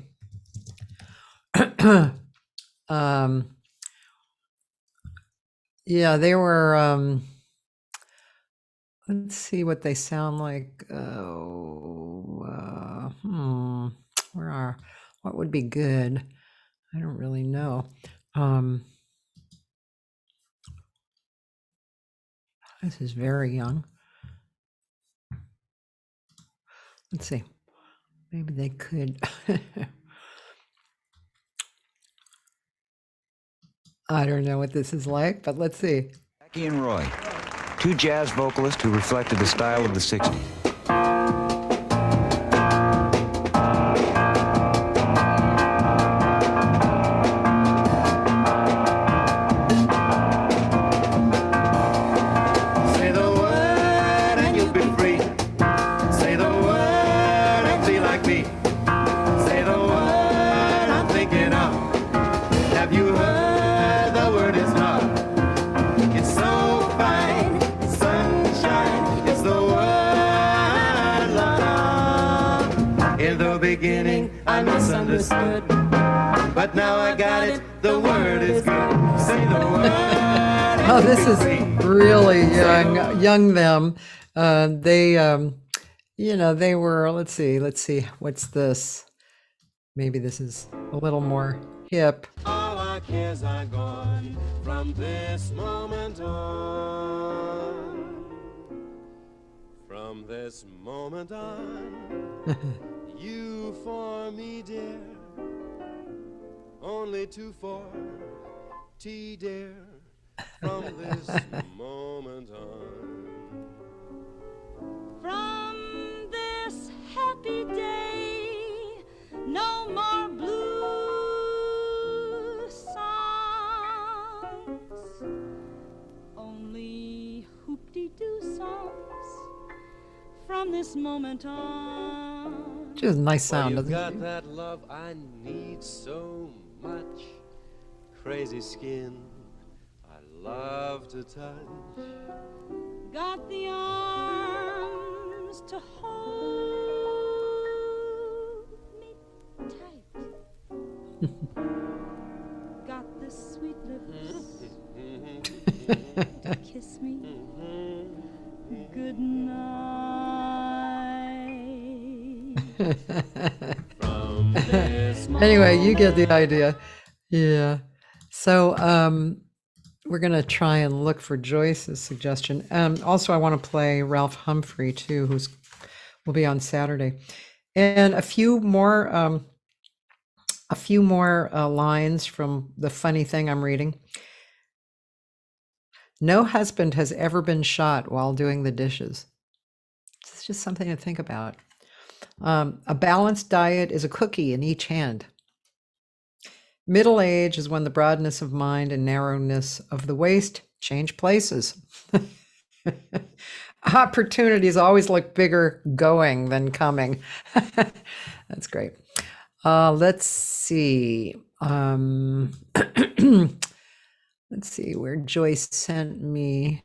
[SPEAKER 1] yeah, they were, let's see what they sound like. What would be good? I don't really know. This is very young. Let's see. Maybe they could. I don't know what this is like, but let's see.
[SPEAKER 8] Cathy and Roy, two jazz vocalists who reflected the style of the 60s.
[SPEAKER 3] Say the word and you'll be free. Say the word and be like me. Say the word I'm thinking of. Have you heard the word is love? It's so fine, sunshine. It's the word love. In the beginning I misunderstood, but now I got it. The word is good. Say the word.
[SPEAKER 1] Oh, this is really young them. They, they were, let's see, what's this? Maybe this is a little more hip.
[SPEAKER 3] All our cares are gone from this moment on. From this moment on, you for me, dear, only 2-4-T, dear. From this moment on.
[SPEAKER 4] From this happy day, no more blue songs, only hoop-de-doo songs. From this moment on.
[SPEAKER 1] Which is a nice sound,
[SPEAKER 3] You've
[SPEAKER 1] doesn't
[SPEAKER 3] got
[SPEAKER 1] it?
[SPEAKER 3] that love I need so much. Crazy skin I love to touch.
[SPEAKER 4] Got the arms to hold me tight. Got the sweet lips to kiss me good night.
[SPEAKER 3] From this
[SPEAKER 1] Anyway, you get the idea. Yeah. So we're going to try and look for Joyce's suggestion. Also, I want to play Ralph Humphrey, too, will be on Saturday. And a few more lines from the funny thing I'm reading. No husband has ever been shot while doing the dishes. It's just something to think about. A balanced diet is a cookie in each hand. Middle age is when the broadness of mind and narrowness of the waist change places. Opportunities always look bigger going than coming. That's great. Let's see. Let's see where Joyce sent me.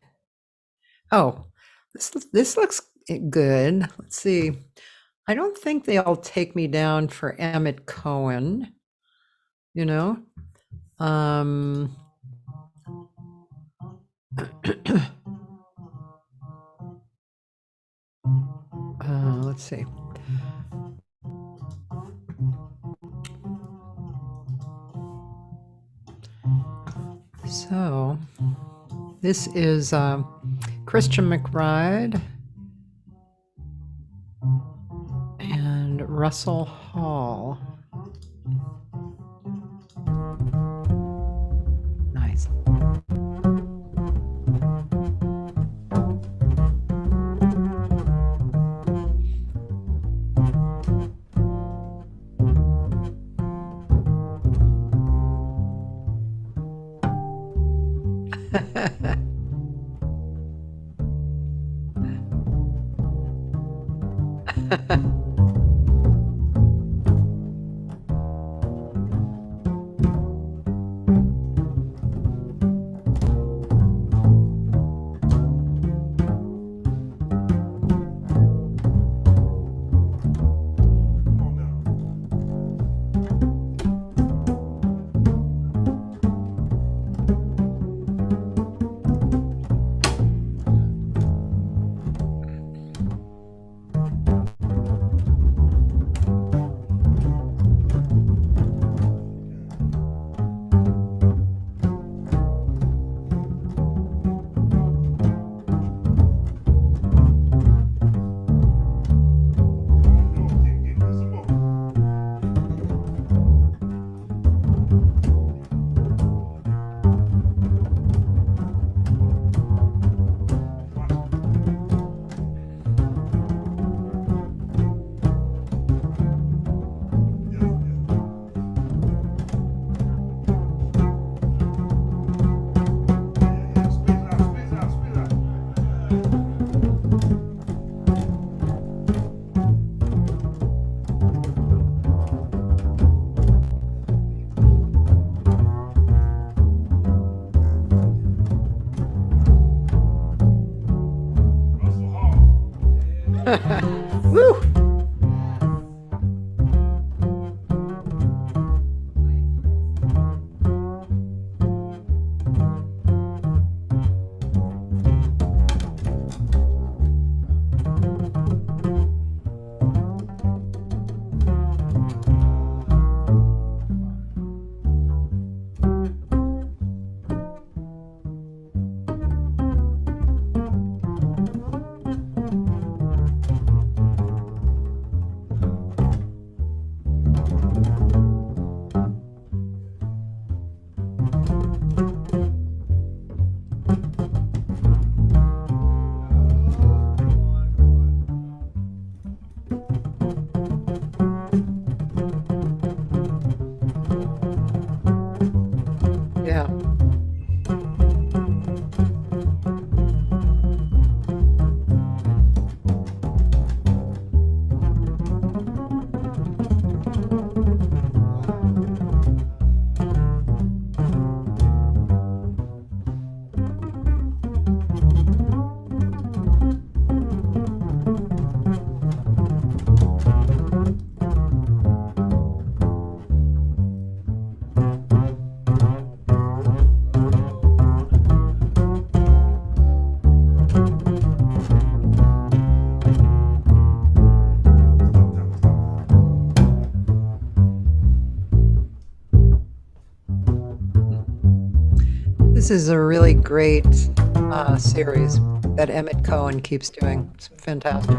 [SPEAKER 1] Oh, this looks good. Let's see. I don't think they'll take me down for Emmett Cohen. Let's see. So this is Christian McBride and Russell Hall. Nice. Woo! Yeah. This is a really great series that Emmett Cohen keeps doing. It's fantastic.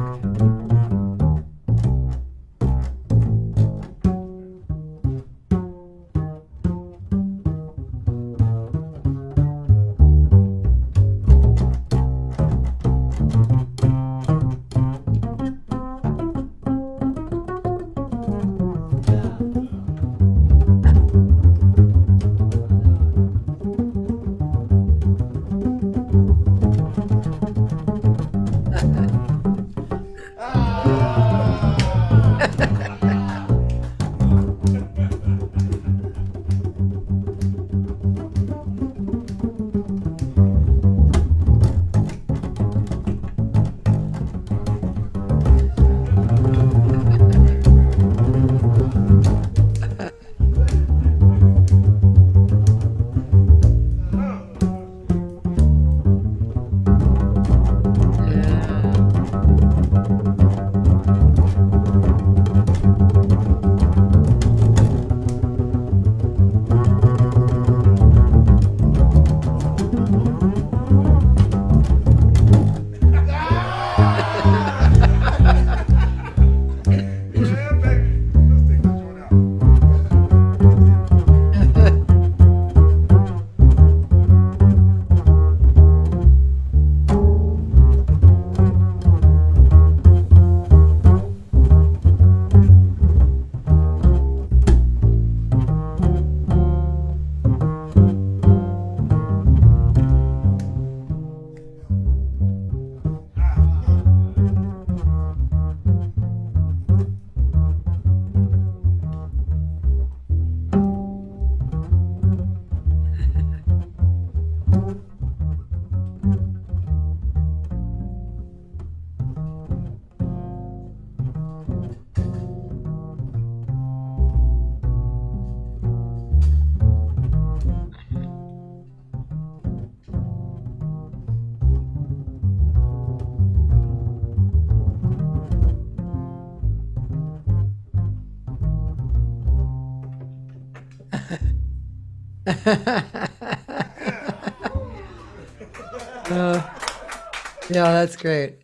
[SPEAKER 1] Yeah, that's great.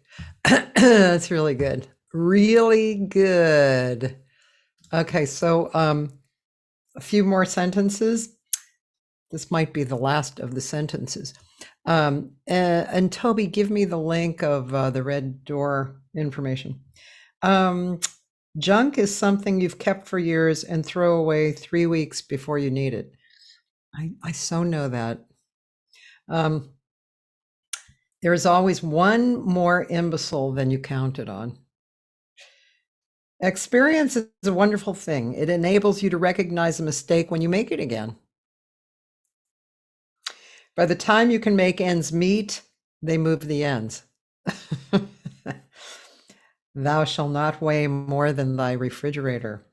[SPEAKER 1] That's really good. Really good. Okay, so a few more sentences. This might be the last of the sentences. And Toby, give me the link of the Red Door information. Junk is something you've kept for years and throw away 3 weeks before you need it. I so know that. There is always one more imbecile than you counted on. Experience is a wonderful thing. It enables you to recognize a mistake when you make it again. By the time you can make ends meet, they move the ends. Thou shalt not weigh more than thy refrigerator.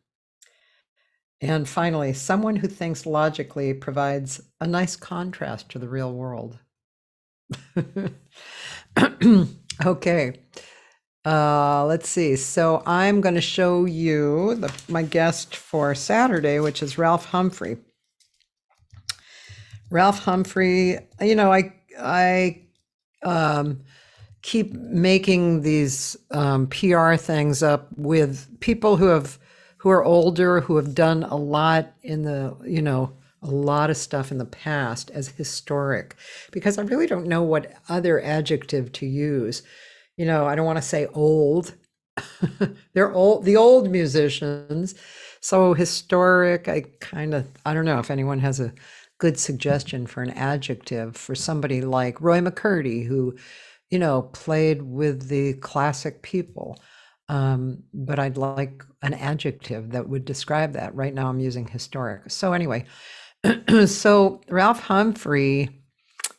[SPEAKER 1] And finally, someone who thinks logically provides a nice contrast to the real world. Okay. Let's see. So I'm going to show you my guest for Saturday, which is Ralph Humphrey. Ralph Humphrey, I keep making these PR things up with people who are older, who have done a lot a lot of stuff in the past as historic, because I really don't know what other adjective to use. I don't want to say old. They're old, the old musicians. So historic, I don't know if anyone has a good suggestion for an adjective for somebody like Roy McCurdy, who, played with the classic people. But I'd like an adjective that would describe that. Right now I'm using historic. So anyway, so Ralph Humphrey,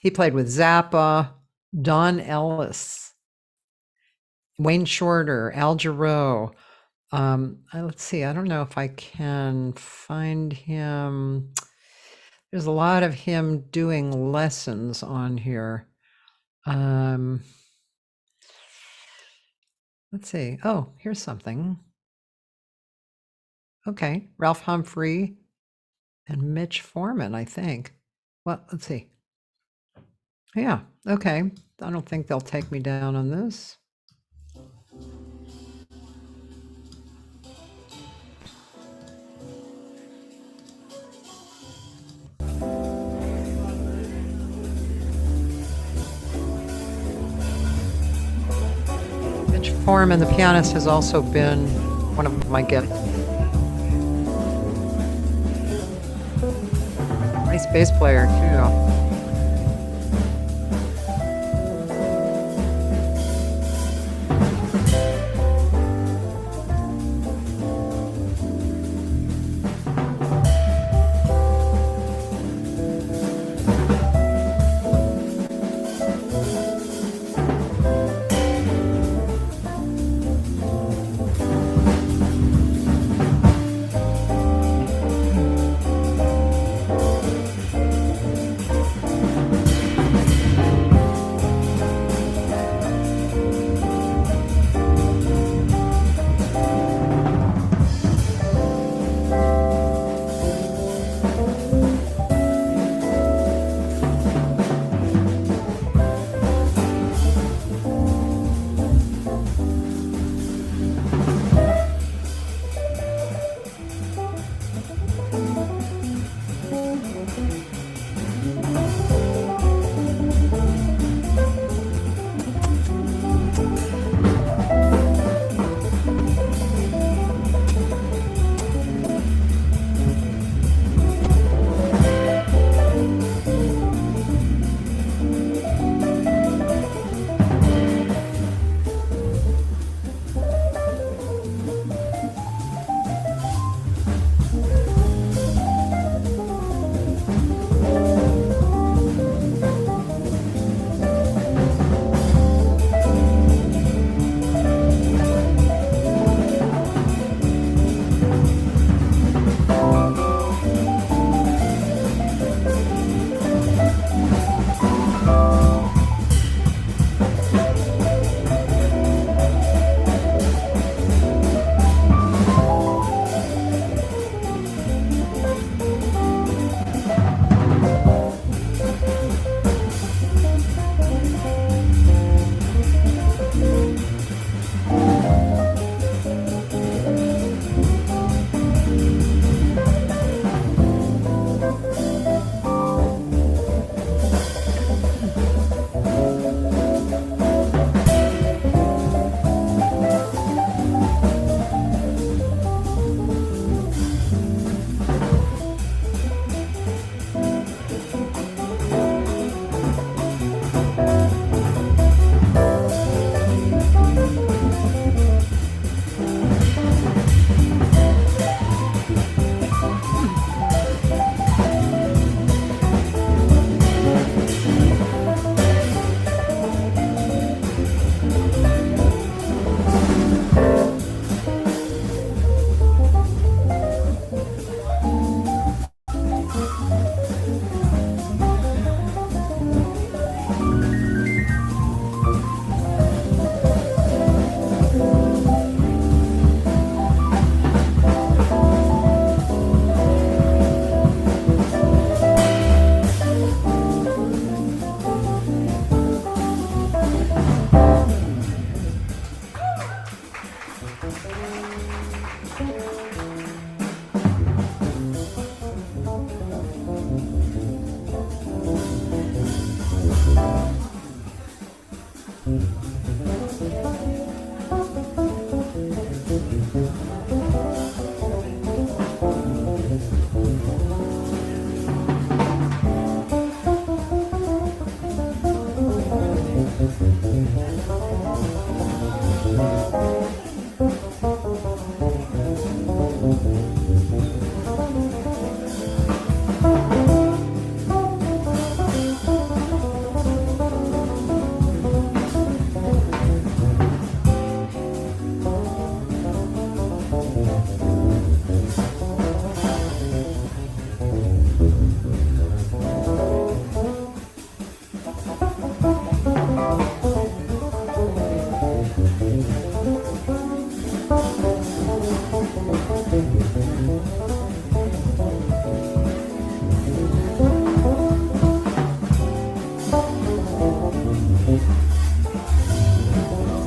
[SPEAKER 1] he played with Zappa, Don Ellis, Wayne Shorter, Al Jarreau. Let's see, I don't know if I can find him. There's a lot of him doing lessons on here. Let's see. Oh, here's something. Okay, Ralph Humphrey and Mitch Foreman, I think. Well, let's see. Yeah, okay. I don't think they'll take me down on this. Mitch Foreman, the pianist, has also been one of my guests. Nice bass player, too. Isn't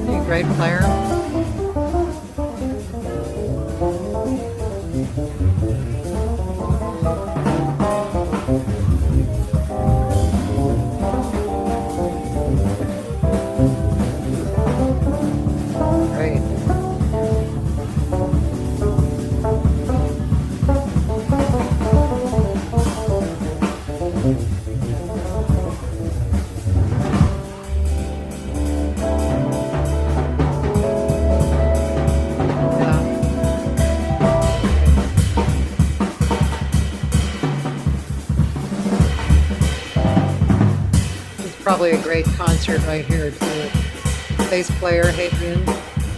[SPEAKER 1] he a great player? Great. Probably a great concert right here too. Bass player Hadrian,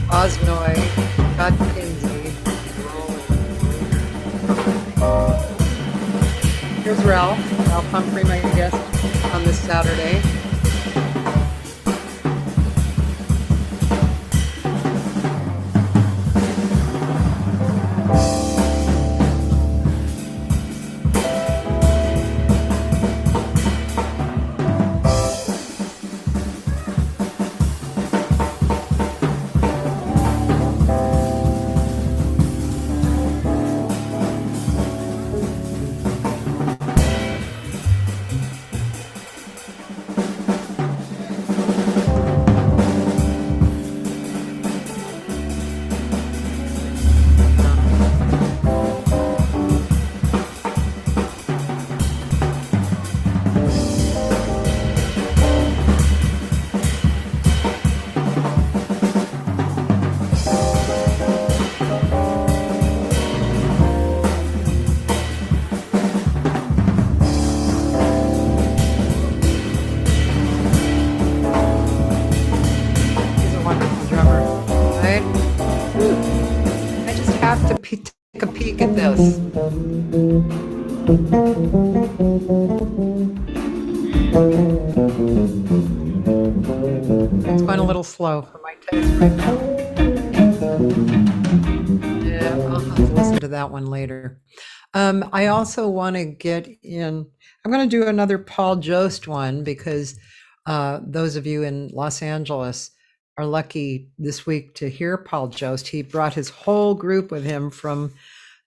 [SPEAKER 1] Osnoy, Scott Kinsey. Here's Ralph Humphrey, my guest on this Saturday. Take a peek at this. It's going a little slow for my taste right now. Yeah, I'll have to listen to that one later. I also want to get in, I'm going to do another Paul Jost one because those of you in Los Angeles are lucky this week to hear Paul Jost. He brought his whole group with him from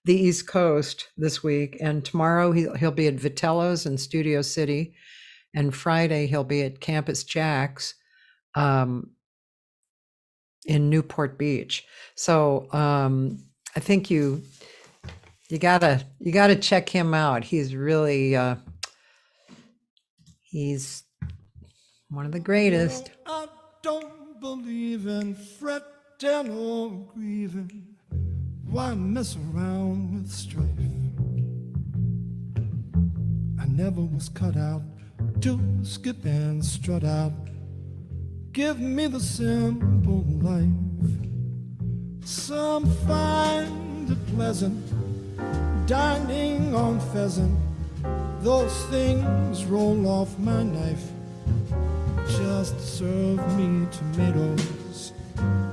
[SPEAKER 1] the East Coast this week, and tomorrow he'll be at Vitello's in Studio City, and Friday he'll be at Campus Jack's in Newport Beach. So I think you gotta check him out. He's really he's one of the greatest.
[SPEAKER 3] I don't believe in fretting or grieving. Why mess around with strife? I never was cut out to skip and strut out. Give me the simple life. Some find it pleasant dining on pheasant. Those things roll off my knife. Just serve me tomatoes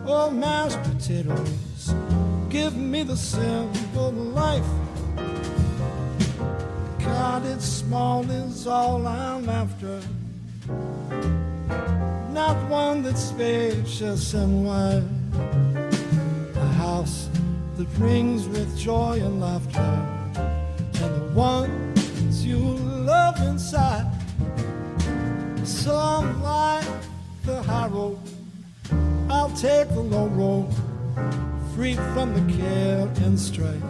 [SPEAKER 3] or mashed potatoes. Give me the simple life. Cottage small is all I'm after. Not one that's spacious and wide. A house that rings with joy and laughter, and the ones you love inside. Some like the high road. I'll take the low road, free from the care and strife.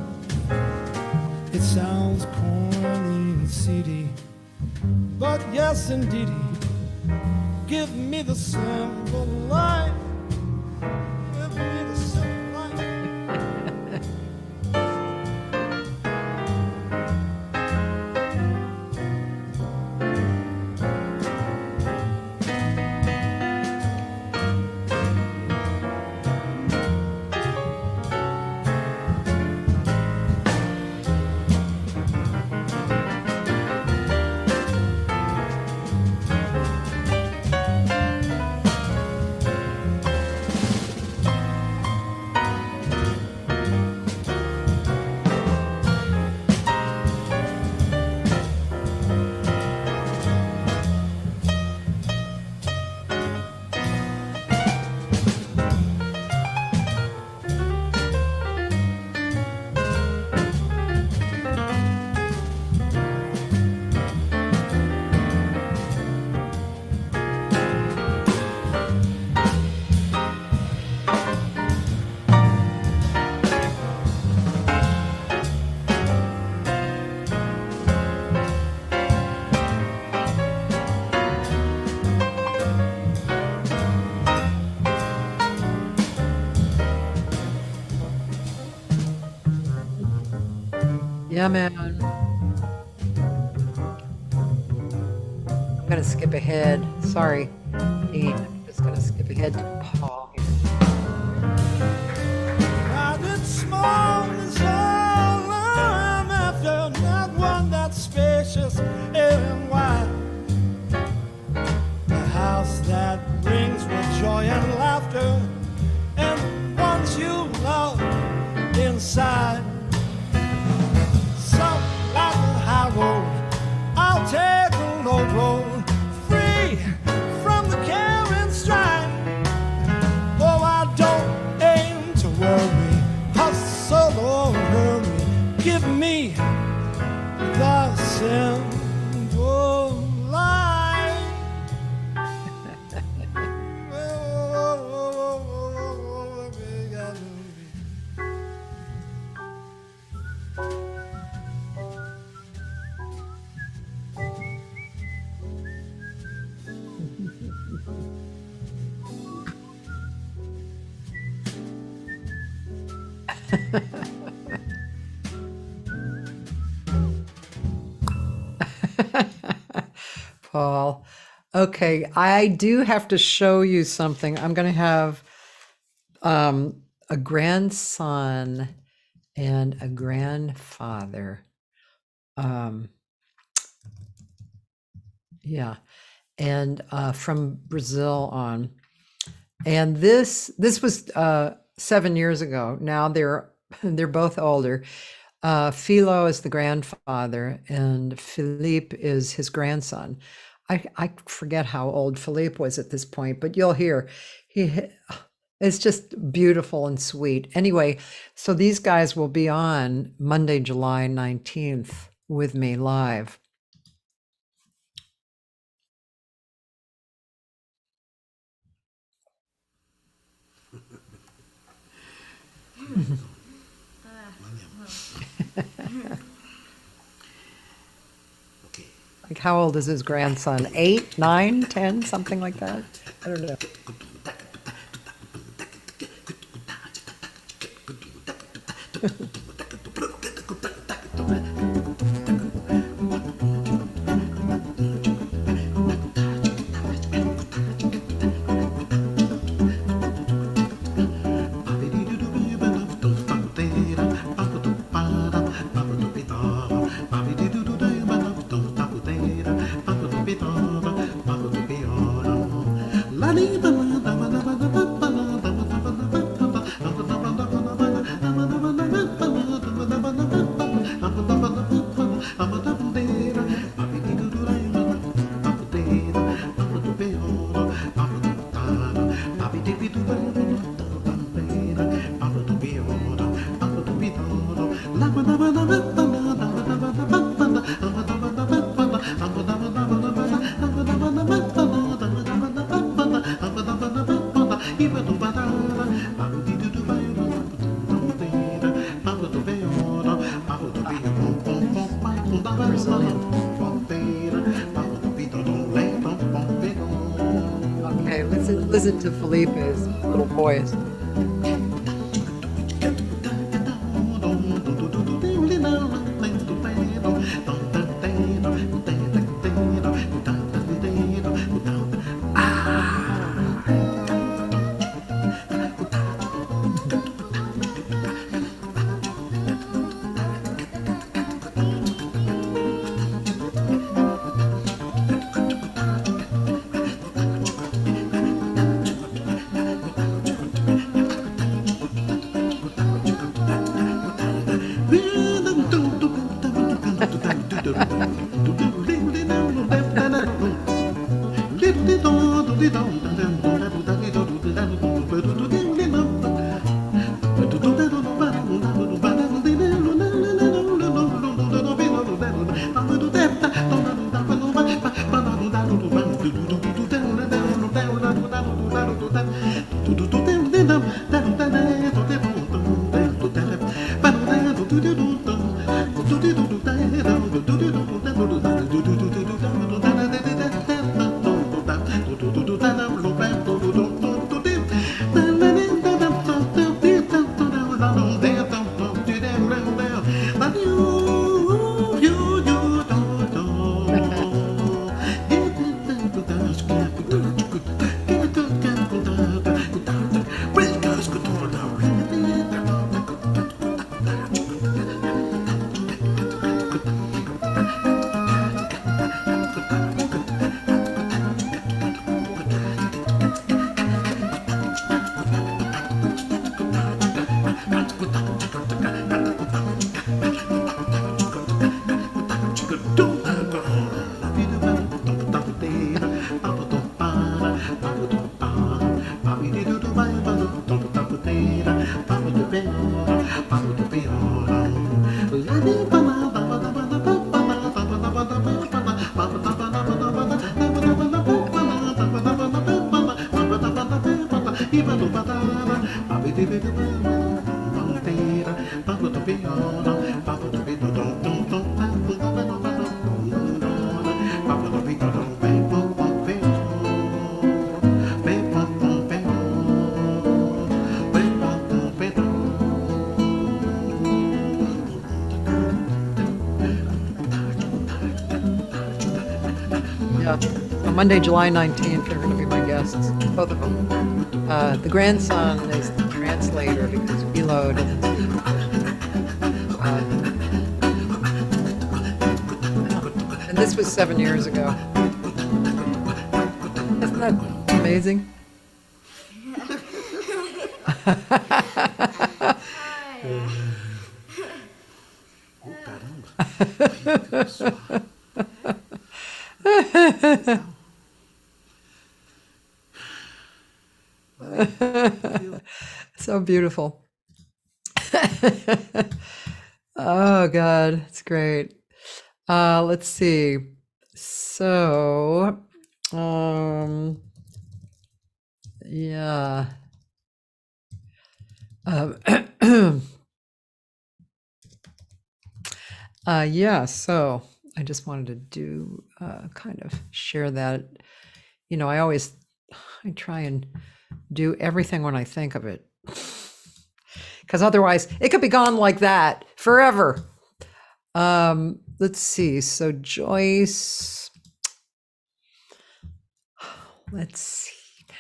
[SPEAKER 3] It sounds corny and seedy, but yes, indeedy, give me the simple life. Give me the simple life.
[SPEAKER 1] Yeah, man. I'm gonna skip ahead. Sorry, Dean. I'm just gonna skip ahead to Paul here.
[SPEAKER 3] And it's small is all I'm after, not one that's spacious and wide. A house that rings with joy and laughter, and ones you love inside. So like a high road, I'll take a low road, free from the care and strife. Oh, I don't aim to worry, hustle or hurry. Give me the simple life.
[SPEAKER 1] Paul. Okay, I do have to show you something. I'm going to have a grandson and a grandfather. Yeah, and from Brazil on. And this was 7 years ago. Now they're both older. Philo is the grandfather, and Philippe is his grandson. I forget how old Philippe was at this point, but you'll hear it's just beautiful and sweet. Anyway, so these guys will be on Monday, July 19th with me live. Like, how old is his grandson? 8, 9, 10, something like that? I don't know.
[SPEAKER 2] La
[SPEAKER 1] Listen to Felipe's little voice. Yeah. On Monday, July 19th, they're going to be my guests, both of them. The grandson is the translator because Reload. And this was 7 years ago. Isn't that amazing? So beautiful. Oh God, it's great. Let's see. So, yeah. Yeah, so I just wanted to do kind of share that. You know, I try and do everything when I think of it. Because otherwise, it could be gone like that forever. Let's see. So Joyce, let's see now.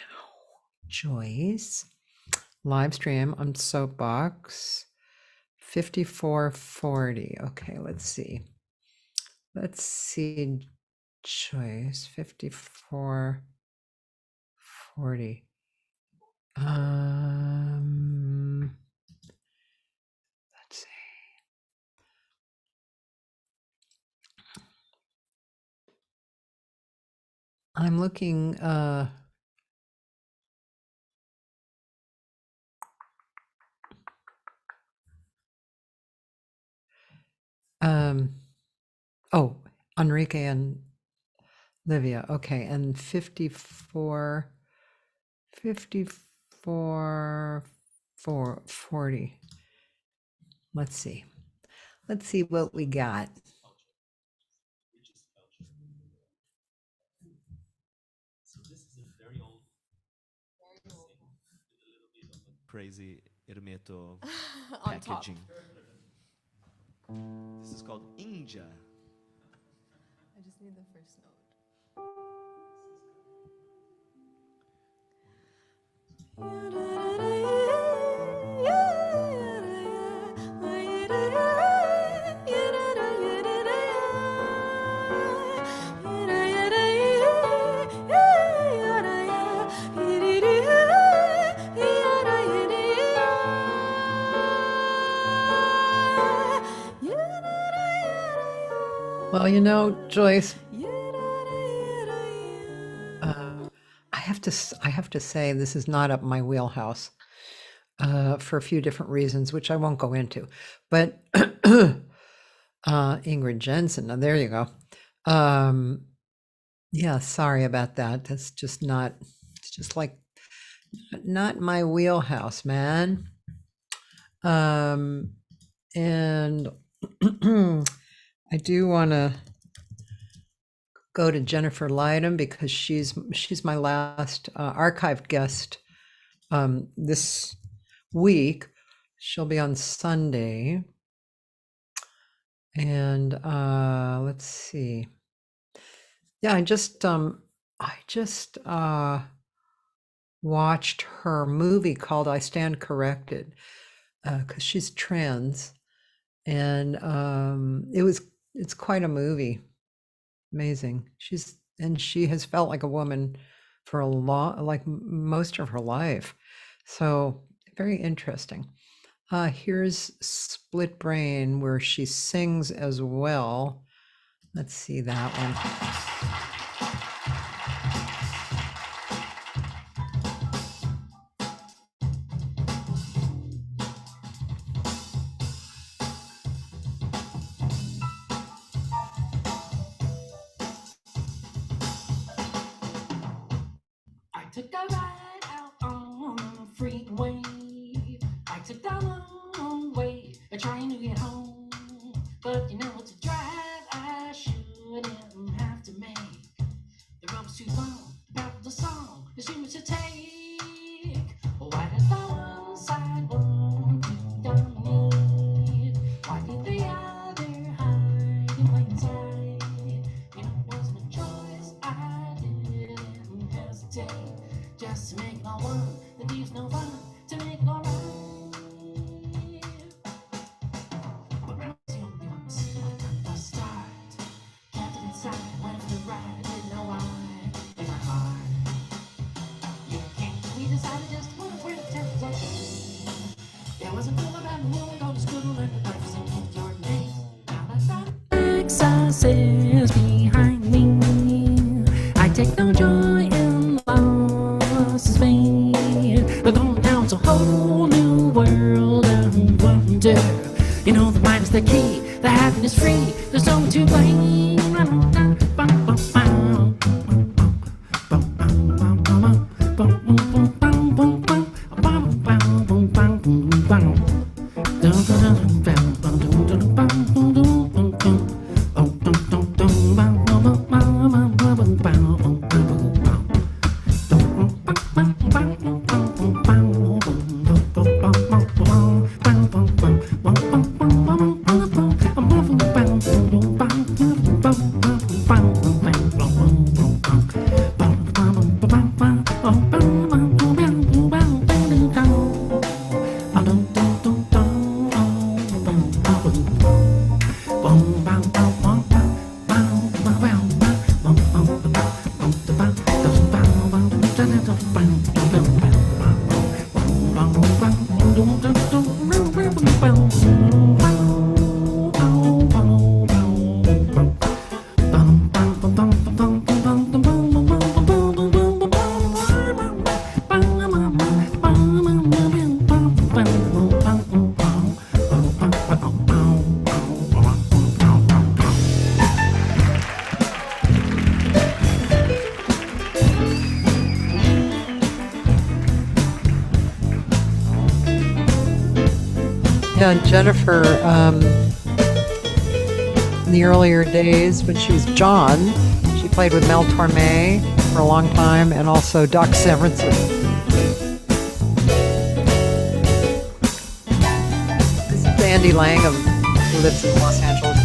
[SPEAKER 1] Joyce, live stream on Soapbox, 5440. Okay, let's see. Let's see. Joyce, 5440. Let's see. I'm looking, oh, Enrique and Livia. Okay, and 40. Let's see. Let's see what we got.
[SPEAKER 9] Crazy Hermeto
[SPEAKER 10] On top.
[SPEAKER 9] packaging. This is called Inja.
[SPEAKER 10] I just need the first note.
[SPEAKER 1] Well, you know, Joyce, I have to say this is not up my wheelhouse for a few different reasons, which I won't go into. But Ingrid Jensen, now there you go. Yeah, sorry about that. That's just not. It's just like not my wheelhouse, man. And I do want to go to Jennifer Lydon because she's my last archived guest this week. She'll be on Sunday. And let's see. Yeah, I just watched her movie called I Stand Corrected because she's trans, and it's quite a movie. Amazing. She has felt like a woman for a long, like most of her life. So very interesting. Here's Split Brain where she sings as well. Let's see that one.
[SPEAKER 11] I took a ride out on the freeway. I took the long way, trying to get home. But you know it's a drive I shouldn't have to make. The road's too long, about the song, there's too much to take. Why did the one side want to dominate? Why did the other hide in plain sight? You know it wasn't a choice, I didn't hesitate. Just to make it all one, the leaves no fun, to make it all right. But I was the only one to see it from the start. Kept it inside, went for the ride, I didn't know why. In my heart, you came to me, decided just to put a break to the there wasn't cool about the world, go to school and the life singing your name. Now that's not Texas is behind me. I take no joy in losses made. But going down to a whole new world of wonder. You know the mind is the key, the happiness free. There's no one to blame.
[SPEAKER 1] Yeah, Jennifer, in the earlier days when she was John, she played with Mel Torme for a long time and also Doc Severinsen. Sandy Lang, who lives in Los Angeles.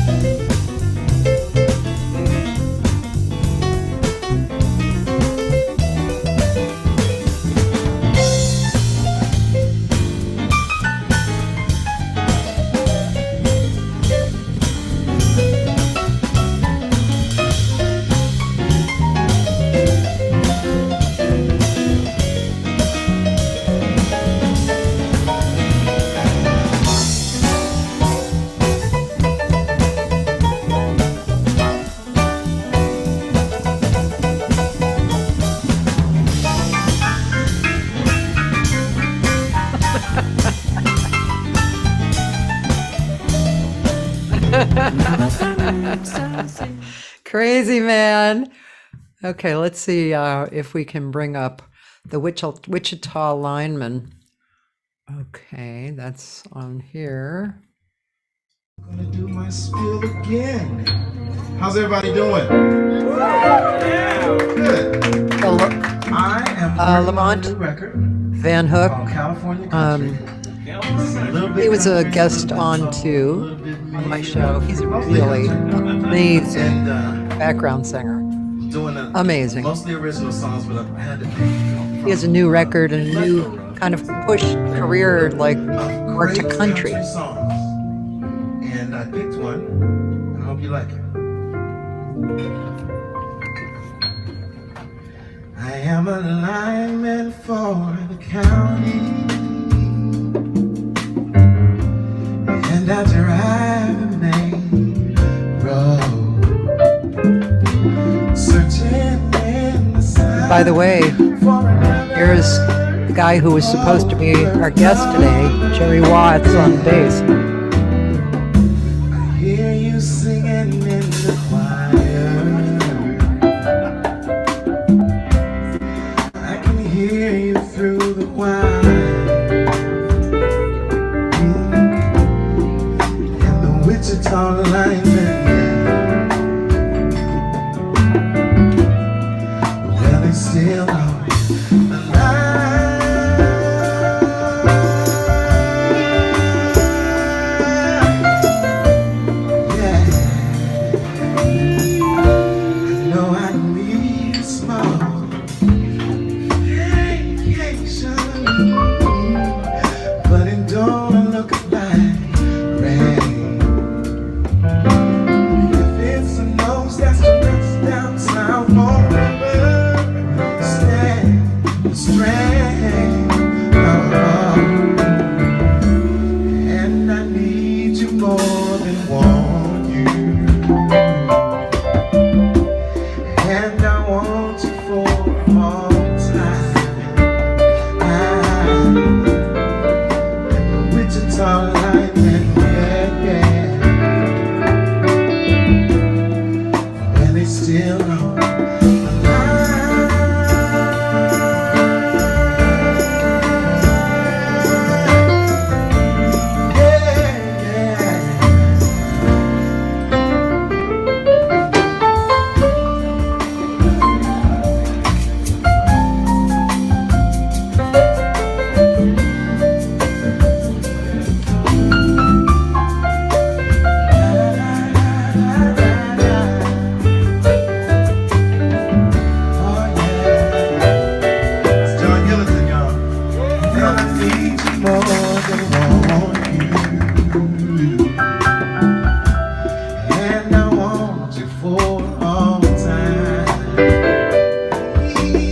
[SPEAKER 1] Crazy man. Okay, let's see if we can bring up the Wichita lineman. Okay, that's on here.
[SPEAKER 3] I'm gonna do my spiel again. How's everybody doing? Good. I am
[SPEAKER 1] Lamont
[SPEAKER 3] a new record
[SPEAKER 1] Van Hook.
[SPEAKER 3] called California Country.
[SPEAKER 1] He was a guest on too on my show. He's a really amazing background singer. Amazing.
[SPEAKER 3] Mostly original songs, but I had to
[SPEAKER 1] He has a new record and a new kind of push career, like more to country.
[SPEAKER 3] songs. And I picked one, and I hope you like it. I am a lineman for the county, and I drive the main road, searching in the sun.
[SPEAKER 1] By the way, here's the guy who was supposed to be our guest today, Jerry Watts on bass.
[SPEAKER 3] I hear you singing in the choir. I can hear you through the choir. And the Wichita linemen, well, they still are.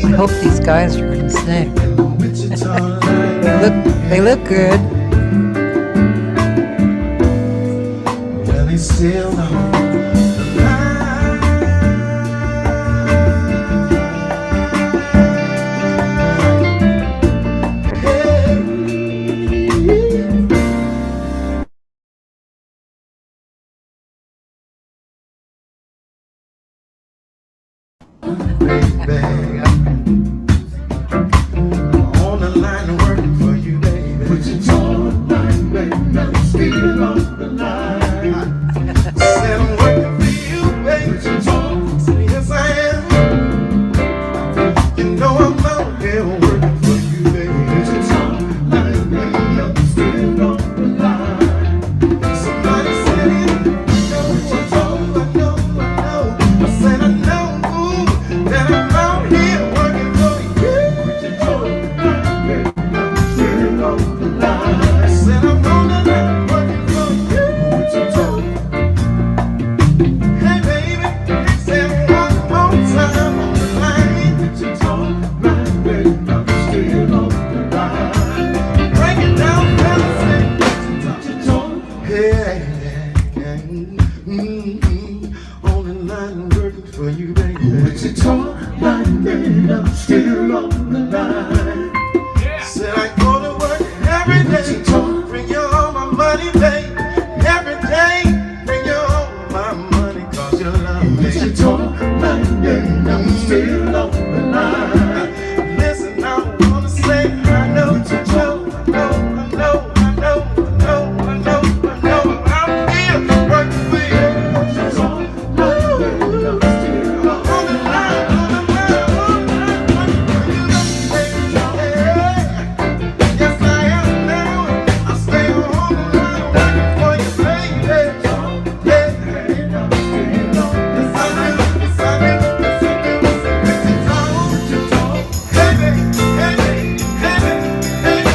[SPEAKER 1] I hope these guys are going to sing. They look good.
[SPEAKER 3] Well, they still know. still on the line. Said I go to work every day, bring you all my money, babe. Every day, bring you all my money, 'cause you love me. You talk like that, I'm still on the line. Listen, I wanna say I know you know, I know, I know, I know, I know, I know, I know, I'm here working for you. You talk like that, I'm still on the line, on the line, on the line, working for you. Yes, I am now. I stay on the line working for you, baby. Yeah. Yes, I do. Yes, I do. Yes, I do. Yes, I do. With your tongue, baby, baby, baby, baby.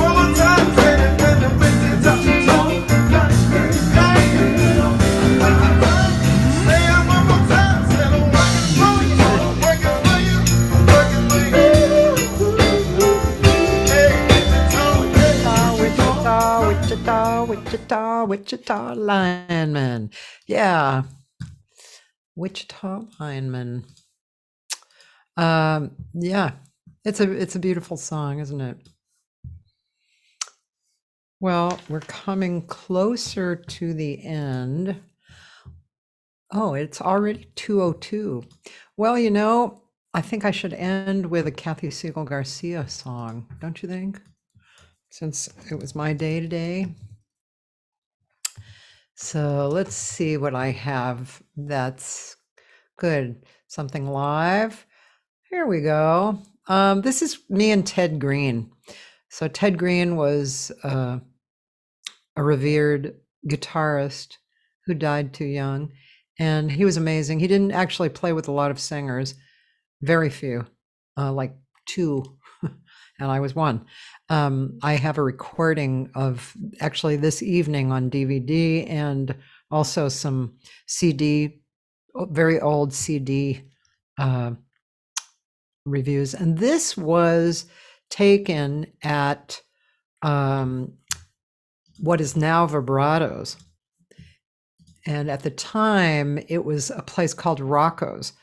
[SPEAKER 3] One more time, say it, baby, with your tongue, like baby. Say it one more time, say I'm working for you, working for you, working for you. Hey,
[SPEAKER 1] Wichita lineman. Yeah, Wichita lineman. Yeah, it's a beautiful song, isn't it? Well, we're coming closer to the end. Oh, it's already 2:02. Well, I think I should end with a Cathy Segal-Garcia song, don't you think? Since it was my day today. So let's see what I have that's good. Something live. Here we go. This is me and Ted Green. So Ted Green was a revered guitarist who died too young, and he was amazing. He didn't actually play with a lot of singers, very few, like two, and I was one. I have a recording of actually this evening on DVD, and also some CD, very old CD reviews. And this was taken at what is now Vibratos. And at the time, it was a place called Rocco's.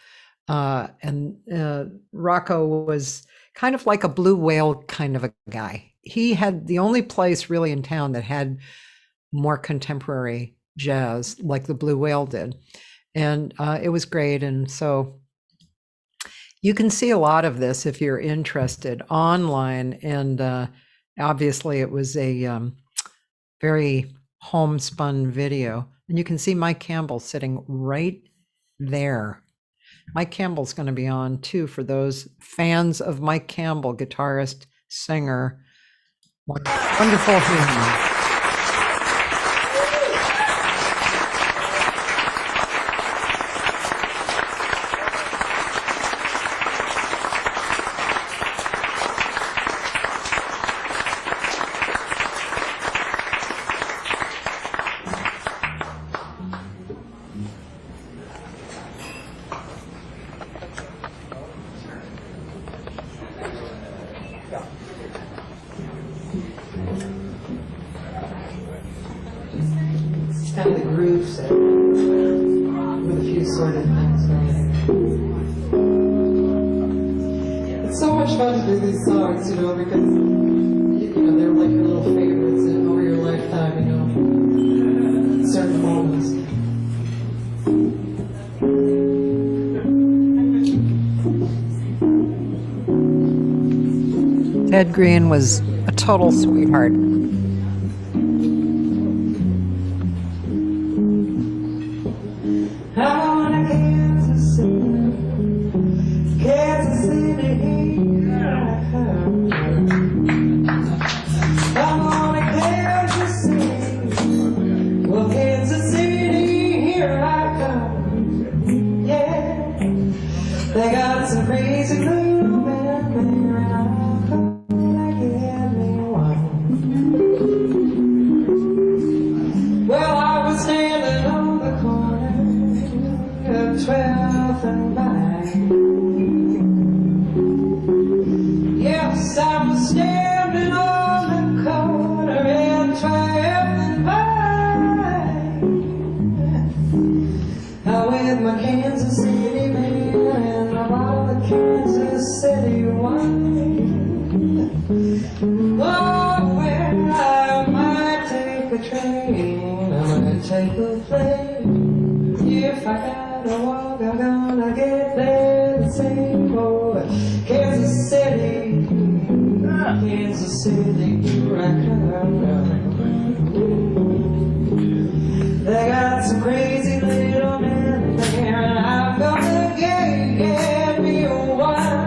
[SPEAKER 1] And Rocco was kind of like a Blue Whale kind of a guy. He had the only place really in town that had more contemporary jazz like the Blue Whale did. And it was great. And so you can see a lot of this if you're interested online. And obviously it was a very homespun video. And you can see Mike Campbell sitting right there. Mike Campbell's going to be on too for those fans of Mike Campbell, guitarist, singer, wonderful human. Kind of the groove set with a few sort of things going. It's so much fun to do these songs, because they're like your little favorites over your lifetime, certain moments. Ted Green was a total sweetheart.
[SPEAKER 7] They got some crazy groove back there, and I'll come like anyone. Well, I was standing on the corner of 12th and Vine. Yes, I was standing on the corner of 12th and Vine. With my Kansas City man and I bought the Kansas City Kansas City, here I come. They got some crazy little men there, and I'm gonna get me a wife.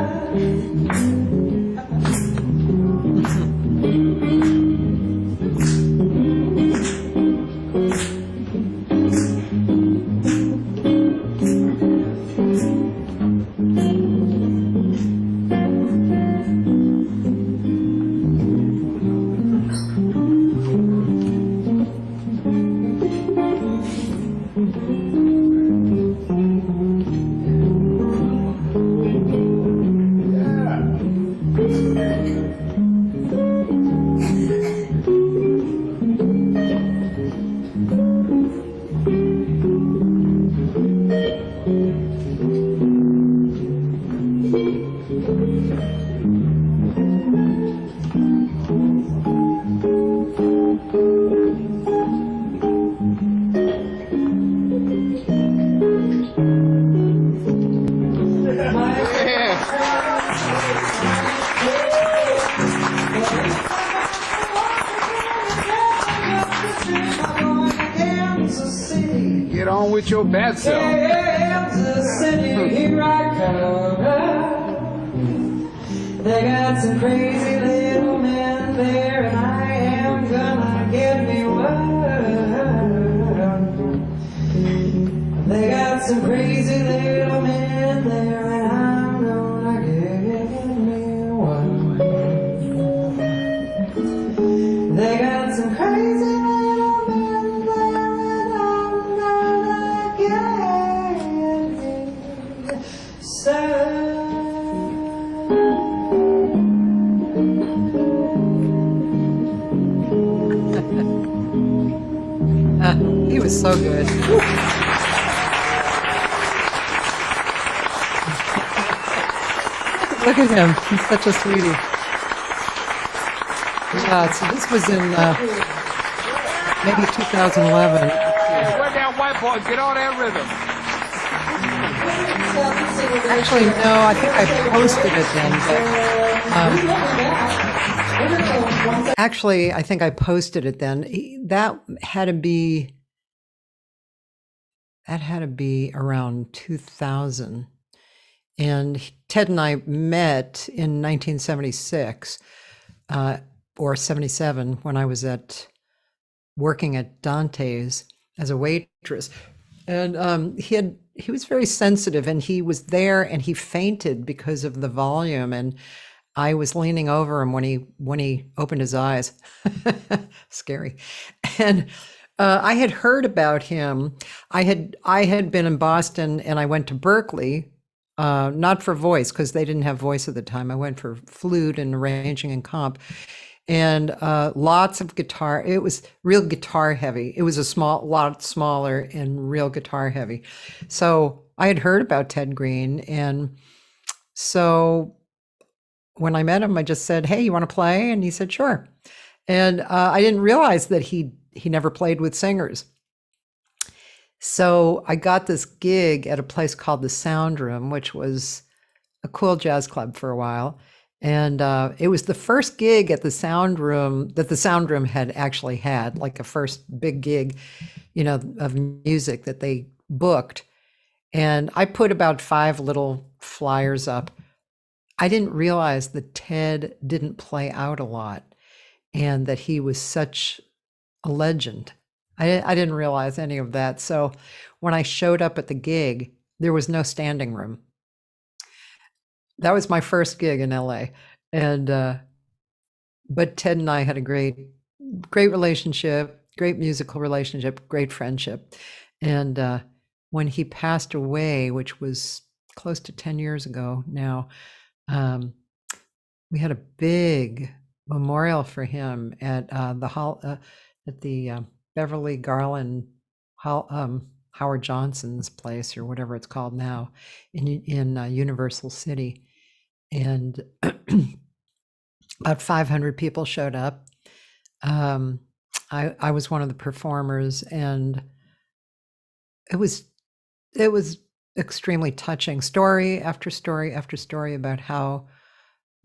[SPEAKER 12] Get on with your bad self.
[SPEAKER 7] Kansas City, here I come. They got some crazy little men there, and I am gonna get me one. They got some crazy little men there, and I'm gonna get me one. They got some crazy little men there, and I'm gonna get me some.
[SPEAKER 1] He was so good. Look at him. He's such a sweetie. So this was in maybe 2011.
[SPEAKER 12] Where that white boy? Get on that rhythm.
[SPEAKER 1] Actually, no, I think I posted it then. But, actually, I think I posted it then. That had to be around 2000. And Ted and I met in 1976 or 77 when I was working at Dante's as a waitress. And he was very sensitive, and he was there and he fainted because of the volume. And I was leaning over him when he opened his eyes. Scary. And I had heard about him. I had been in Boston, and I went to Berkeley, not for voice because they didn't have voice at the time. I went for flute and arranging and comp, and lots of guitar. It was real guitar heavy. It was a lot smaller and real guitar heavy. So I had heard about Ted Green, and so when I met him, I just said, "Hey, you want to play?" And he said, "Sure." And I didn't realize that he never played with singers. So I got this gig at a place called the Sound Room, which was a cool jazz club for a while. And it was the first gig at the Sound Room that the Sound Room had actually had, like a first big gig, of music that they booked. And I put about 5 little flyers up. I didn't realize that Ted didn't play out a lot and that he was such a legend. I didn't realize any of that. So when I showed up at the gig, there was no standing room. That was my first gig in LA. And but Ted and I had a great relationship, great musical relationship, great friendship. And when he passed away, which was close to 10 years ago now, we had a big memorial for him at the Beverly Garland Howard Johnson's place, or whatever it's called now, in Universal City. And about 500 people showed up. I was one of the performers, and it was extremely touching. Story after story after story about how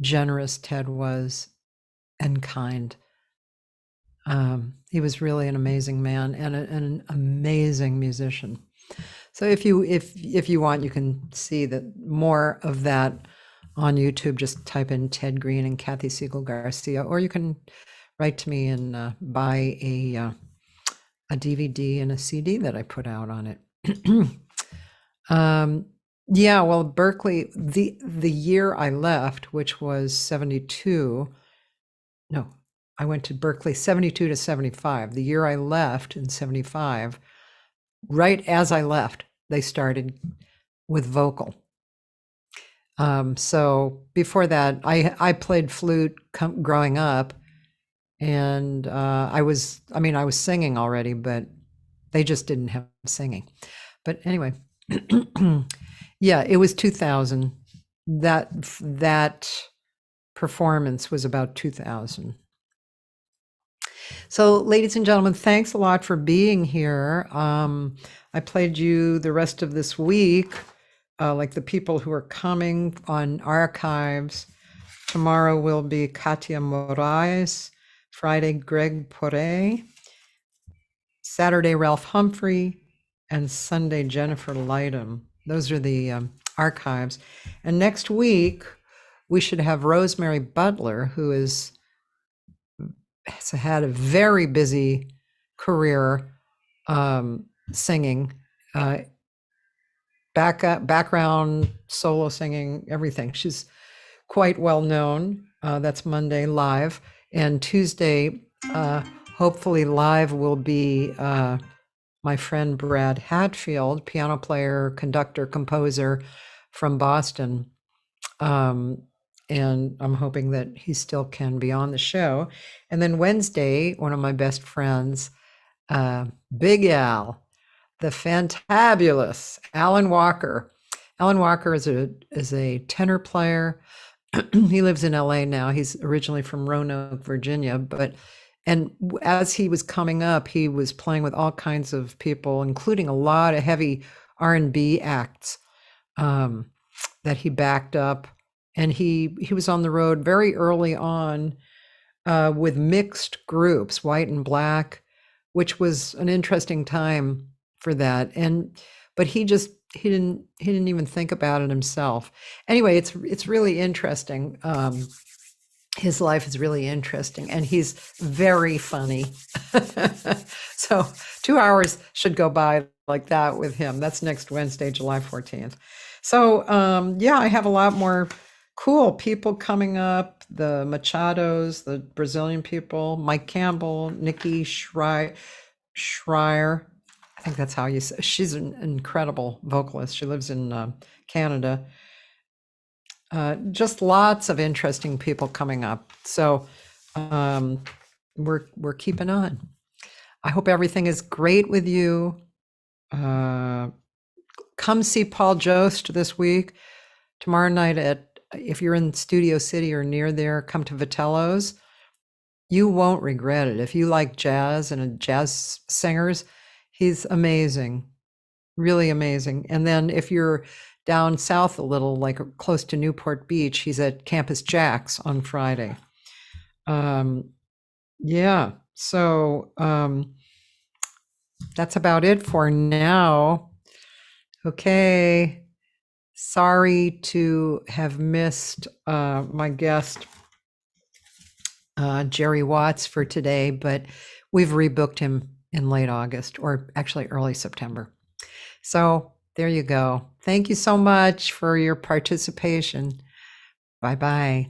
[SPEAKER 1] generous Ted was and kind. He was really an amazing man and an amazing musician. So if you want, you can see that more of that on YouTube. Just type in Ted Green and Cathy Segal-Garcia, or you can write to me and buy a DVD and a CD that I put out on it. Yeah, well, Berkeley, the year I left, which was 72, no, I went to Berkeley 72 to 75. The year I left in 75, right as I left, they started with vocal. So before that, I played flute growing up, and I was singing already, but they just didn't have singing. But anyway, yeah, it was 2000. That performance was about 2000. So, ladies and gentlemen, thanks a lot for being here. I played you the rest of this week, like the people who are coming on archives. Tomorrow will be Katia Moraes, Friday, Greg Poré, Saturday, Ralph Humphrey, and Sunday, Jennifer Lightham. Those are the archives. And next week, we should have Rosemary Butler, who has had a very busy career singing, background, solo singing, everything. She's quite well known. That's Monday live. And Tuesday, hopefully live will be my friend Brad Hatfield, piano player, conductor, composer from Boston. And I'm hoping that he still can be on the show. And then Wednesday, one of my best friends, Big Al, the fantabulous Alan Walker. Alan Walker is a tenor player. He lives in LA now. He's originally from Roanoke, Virginia, and as he was coming up, he was playing with all kinds of people, including a lot of heavy R&B acts that he backed up. And he was on the road very early on with mixed groups, white and black, which was an interesting time for that. But he didn't even think about it himself. Anyway, it's really interesting. His life is really interesting, and he's very funny. So 2 hours should go by like that with him. That's next Wednesday, July 14th. So yeah, I have a lot more cool people coming up. The Machados, the Brazilian people, Mike Campbell, Nikki Schreier. I think that's how you say. She's an incredible vocalist. She lives in Canada. Just lots of interesting people coming up. So we're keeping on. I hope everything is great with you. Come see Paul Jost this week. Tomorrow night if you're in Studio City or near there, come to Vitello's. You won't regret it. If you like jazz and jazz singers, he's amazing, really amazing. And then if you're down south a little, like close to Newport Beach, he's at Campus Jack's on Friday. Yeah, so that's about it for now. Okay. Sorry to have missed my guest, Jerry Watts, for today, but we've rebooked him in late August, or actually early September. So there you go. Thank you so much for your participation. Bye-bye.